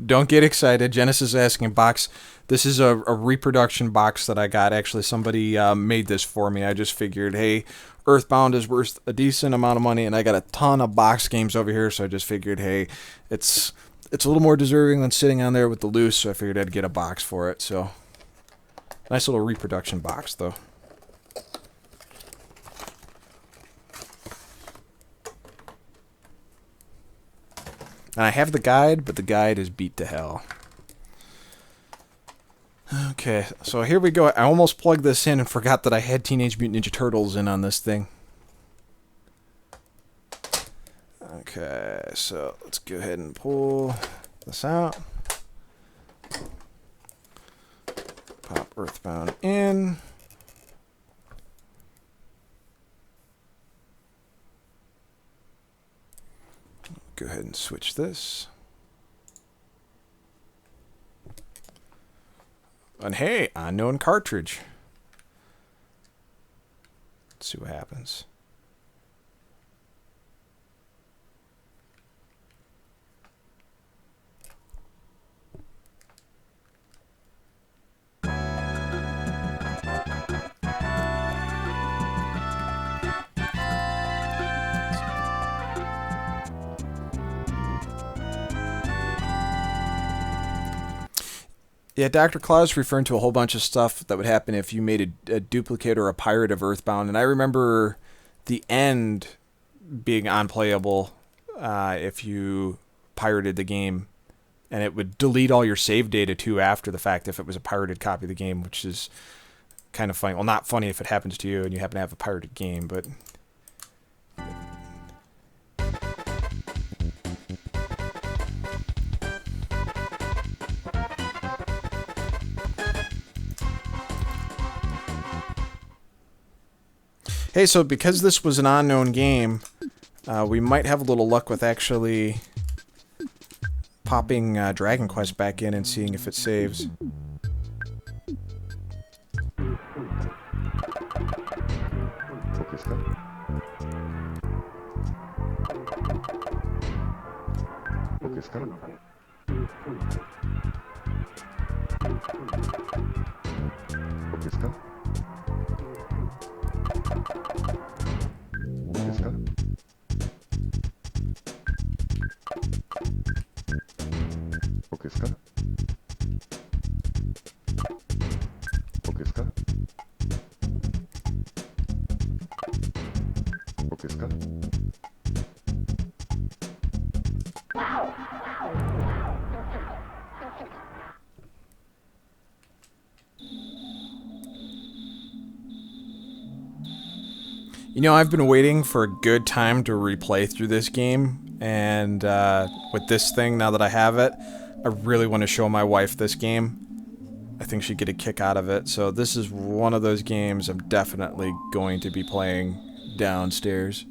Don't get excited. Genesis is asking, box, This is a reproduction box that I got. Actually, somebody made this for me. I just figured, hey, Earthbound is worth a decent amount of money, and I got a ton of box games over here, so I just figured, hey, it's a little more deserving than sitting on there with the loose, so I figured I'd get a box for it. So, nice little reproduction box, though. And I have the guide, but the guide is beat to hell. Okay, so here we go. I almost plugged this in and forgot that I had Teenage Mutant Ninja Turtles in on this thing. Okay, so let's go ahead and pull this out. Pop Earthbound in. Go ahead and switch this. And hey, unknown cartridge. Let's see what happens. Yeah, Dr. Claus referring to a whole bunch of stuff that would happen if you made a duplicate or a pirate of Earthbound. And I remember the end being unplayable if you pirated the game. And it would delete all your save data, too, after the fact if it was a pirated copy of the game, which is kind of funny. Well, not funny if it happens to you and you happen to have a pirated game, but... Hey, so because this was an unknown game, we might have a little luck with actually popping Dragon Quest back in and seeing if it saves. You know, I've been waiting for a good time to replay through this game, and with this thing, now that I have it, I really want to show my wife this game. I think she'd get a kick out of it, so this is one of those games I'm definitely going to be playing downstairs.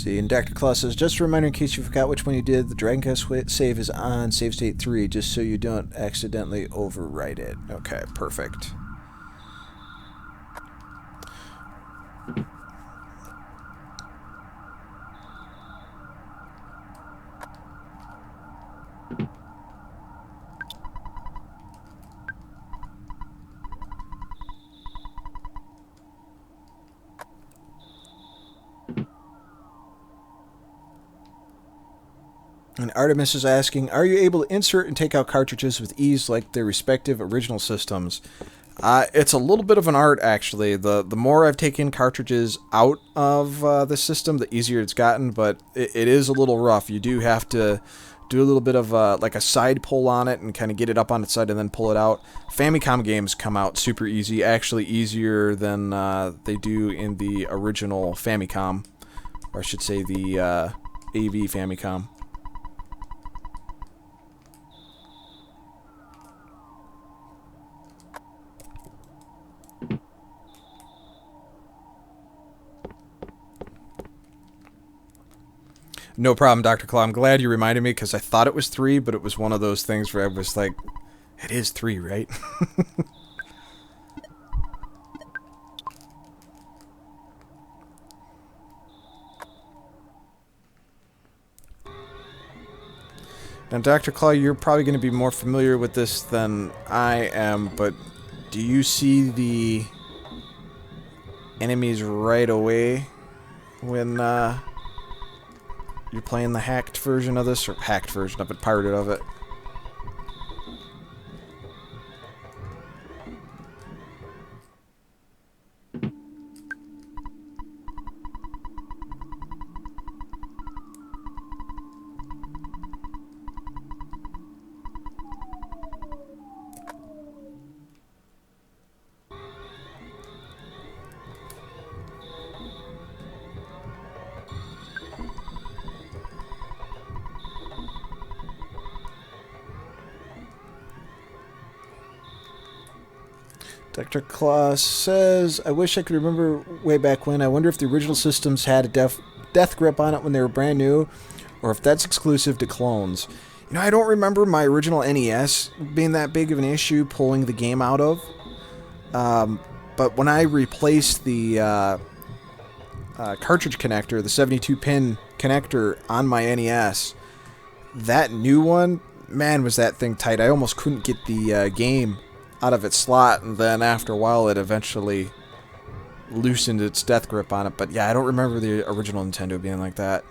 And Dr. Claus says, just a reminder in case you forgot which one you did, the Dragon Quest save is on save state 3, just so you don't accidentally overwrite it. Okay, perfect. And Artemis is asking, are you able to insert and take out cartridges with ease like their respective original systems? It's a little bit of an art, actually. The more I've taken cartridges out of the system, the easier it's gotten, but it is a little rough. You do have to do a little bit of like a side pull on it and kind of get it up on its side and then pull it out. Famicom games come out super easy, actually easier than they do in the original Famicom, or I should say the AV Famicom. No problem, Dr. Claw. I'm glad you reminded me because I thought it was 3, but it was one of those things where I was like, it is 3, right? Now, Dr. Claw, you're probably going to be more familiar with this than I am, but do you see the enemies right away when you're playing the hacked version of this, or hacked version of it, pirated of it? Dr. Claus says, I wish I could remember way back when. I wonder if the original systems had a death grip on it when they were brand new, or if that's exclusive to clones. You know, I don't remember my original NES being that big of an issue pulling the game out of. But when I replaced the cartridge connector, the 72-pin connector on my NES, that new one, man, was that thing tight. I almost couldn't get the game out of its slot, and then after a while it eventually loosened its death grip on it. But yeah, I don't remember the original Nintendo being like that.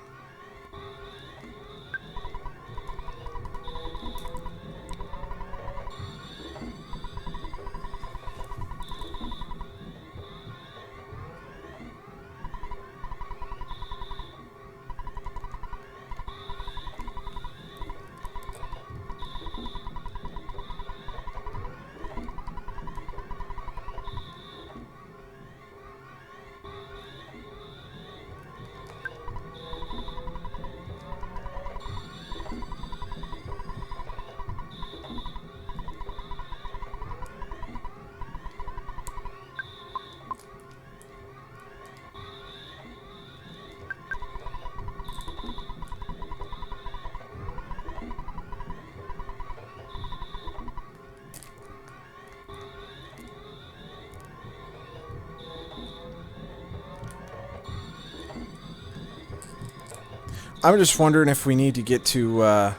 I'm just wondering if we need to get to out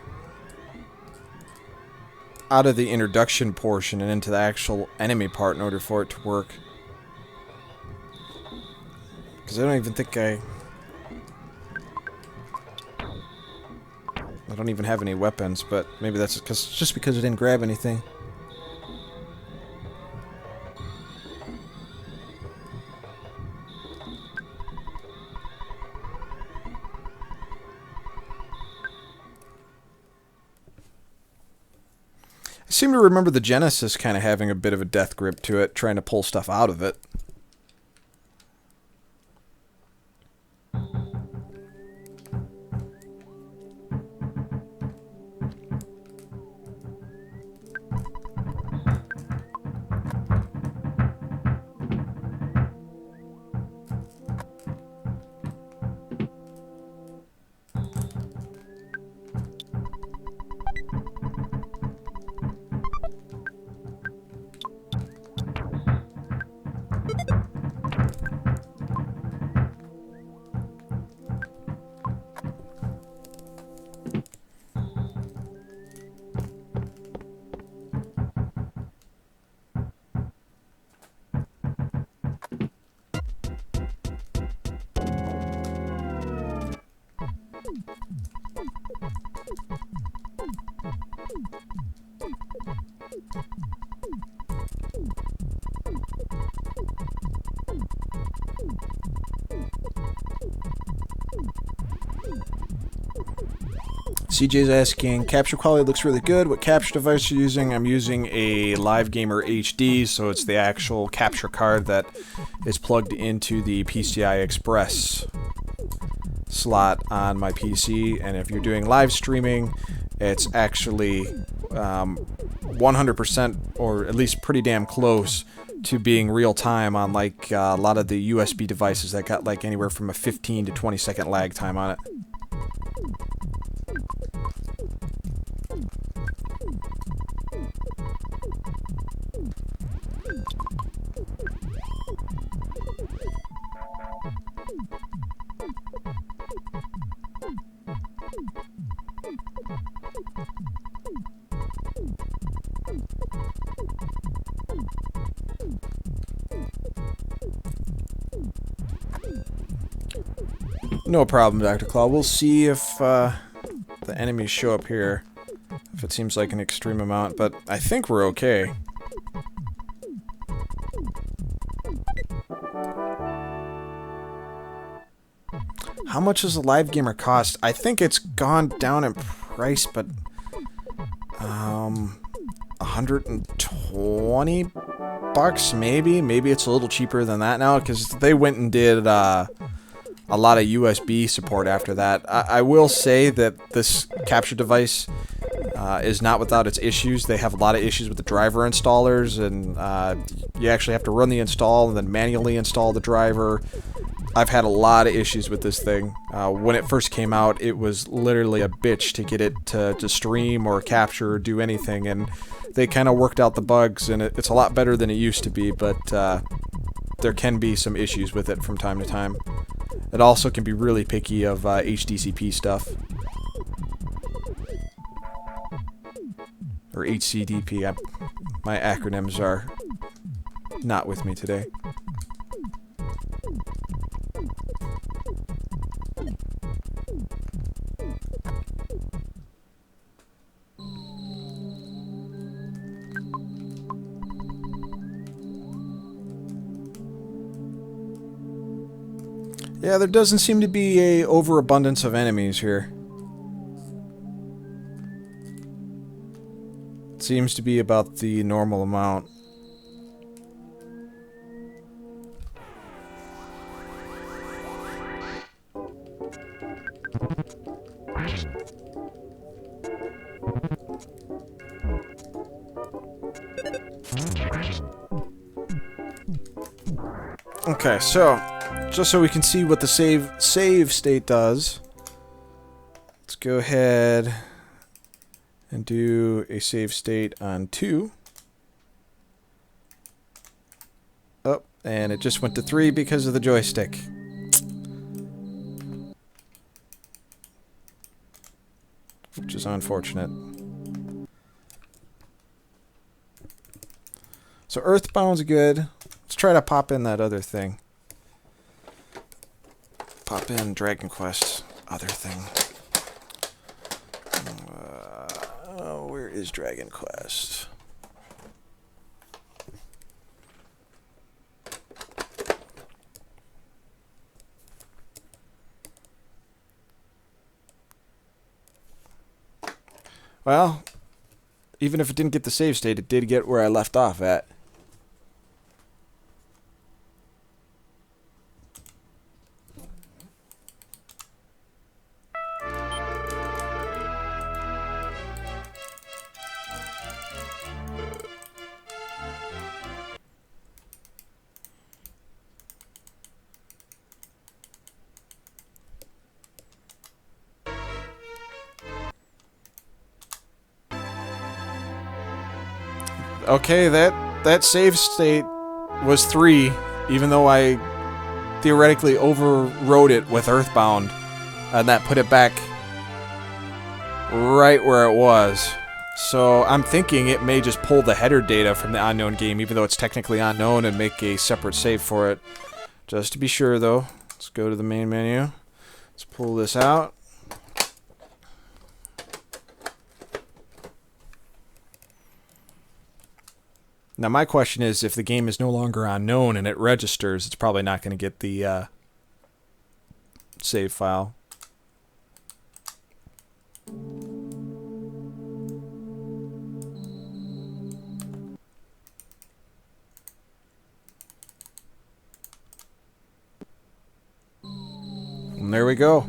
of the introduction portion and into the actual enemy part in order for it to work. Because I don't even think I don't even have any weapons, but maybe that's just because I didn't grab anything. I seem to remember the Genesis kind of having a bit of a death grip to it, trying to pull stuff out of it. CJ's asking, capture quality looks really good. What capture device are you using? I'm using a Live Gamer HD, so it's the actual capture card that is plugged into the PCI Express slot on my PC. And if you're doing live streaming, it's actually 100% or at least pretty damn close to being real time on like a lot of the USB devices that got like anywhere from a 15 to 20 second lag time on it. No problem, Dr. Claw. We'll see if the enemies show up here. If it seems like an extreme amount, but I think we're okay. How much does a Live Gamer cost? I think it's gone down in price, but 120 bucks maybe. Maybe it's a little cheaper than that now because they went and did a lot of USB support after that. I will say that this capture device is not without its issues. They have a lot of issues with the driver installers, and you actually have to run the install and then manually install the driver. I've had a lot of issues with this thing. When it first came out, it was literally a bitch to get it to stream or capture or do anything, and they kind of worked out the bugs, and it's a lot better than it used to be, but there can be some issues with it from time to time. It also can be really picky of HDCP stuff. Or HCDP. My acronyms are not with me today. Yeah, there doesn't seem to be a overabundance of enemies here. It seems to be about the normal amount. Okay, so just so we can see what the save state does, let's go ahead and do a save state on 2. Oh, and it just went to 3 because of the joystick. Which is unfortunate. So Earthbound's good. Let's try to pop in that other thing. Pop in Dragon Quest, other thing. Where is Dragon Quest? Well, even if it didn't get the save state, it did get where I left off at. Okay, that save state was 3, even though I theoretically overrode it with Earthbound, and that put it back right where it was. So I'm thinking it may just pull the header data from the unknown game, even though it's technically unknown, and make a separate save for it. Just to be sure, though, let's go to the main menu. Let's pull this out. Now my question is, if the game is no longer unknown and it registers, it's probably not going to get the save file. And there we go.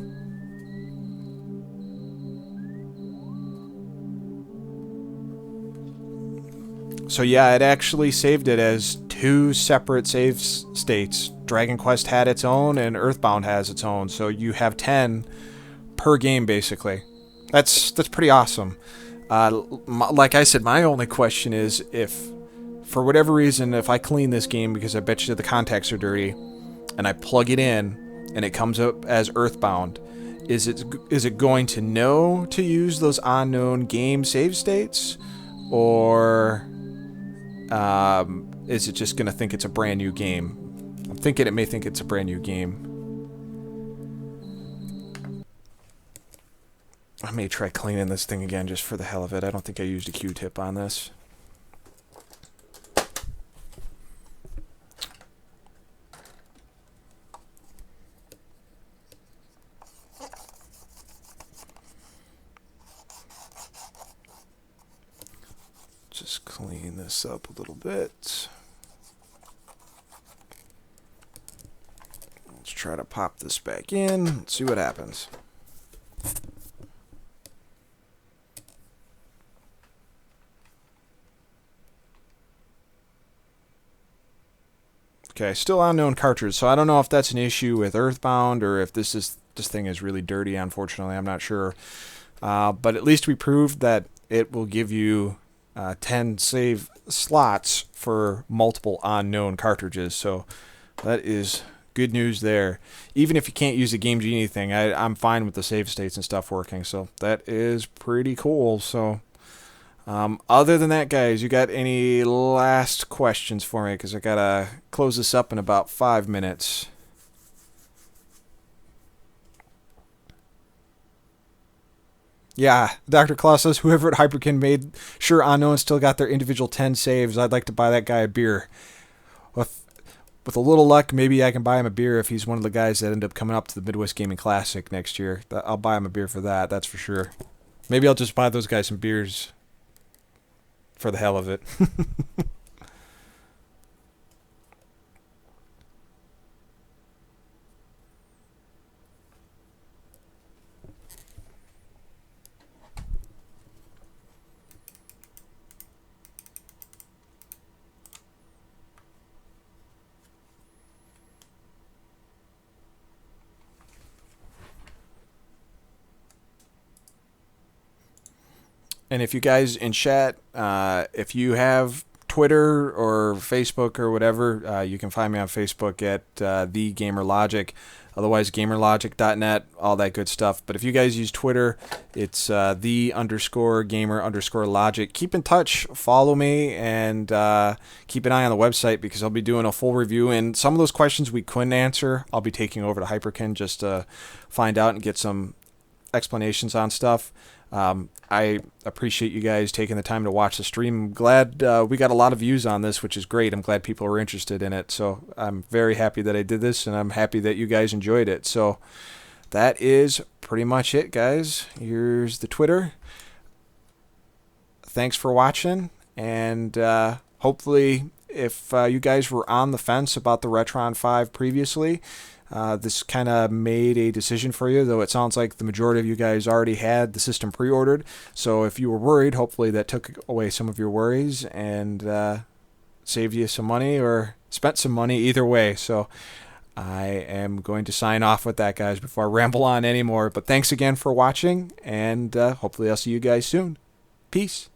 So yeah, it actually saved it as 2 separate save states. Dragon Quest had its own and Earthbound has its own. So you have 10 per game basically. That's pretty awesome. Like I said, my only question is if, for whatever reason, if I clean this game because I bet you the contacts are dirty, and I plug it in and it comes up as Earthbound, is it going to know to use those unknown game save states, or is it just going to think it's a brand new game? I'm thinking it may think it's a brand new game. I may try cleaning this thing again just for the hell of it. I don't think I used a Q-tip on this. Just clean this up a little bit. Let's try to pop this back in. Let's see what happens. Okay, still unknown cartridge, so I don't know if that's an issue with Earthbound or if this thing is really dirty. Unfortunately, I'm not sure. But at least we proved that it will give you 10 save slots for multiple unknown cartridges. So that is good news there. Even if you can't use the Game Genie thing, I'm fine with the save states and stuff working. So that is pretty cool. So other than that, guys, you got any last questions for me? Because I got to close this up in about 5 minutes. Yeah, Dr. Claus says, whoever at Hyperkin made sure Unknown still got their individual 10 saves. I'd like to buy that guy a beer. With a little luck, maybe I can buy him a beer if he's one of the guys that end up coming up to the Midwest Gaming Classic next year. I'll buy him a beer for that, that's for sure. Maybe I'll just buy those guys some beers for the hell of it. And if you guys in chat, if you have Twitter or Facebook or whatever, you can find me on Facebook at The Gamer Logic. Otherwise, gamerlogic.net, all that good stuff. But if you guys use Twitter, it's the_gamer_logic. Keep in touch, follow me, and keep an eye on the website because I'll be doing a full review. And some of those questions we couldn't answer, I'll be taking over to Hyperkin just to find out and get some explanations on stuff. I appreciate you guys taking the time to watch the stream. I'm glad we got a lot of views on this, which is great. I'm glad people are interested in it. So I'm very happy that I did this, and I'm happy that you guys enjoyed it. So that is pretty much it, guys. Here's the Twitter. Thanks for watching, and hopefully if you guys were on the fence about the Retron 5 previously, this kind of made a decision for you, though it sounds like the majority of you guys already had the system pre-ordered. So if you were worried, hopefully that took away some of your worries and saved you some money or spent some money either way. So I am going to sign off with that, guys, before I ramble on anymore. But thanks again for watching, and hopefully I'll see you guys soon. Peace.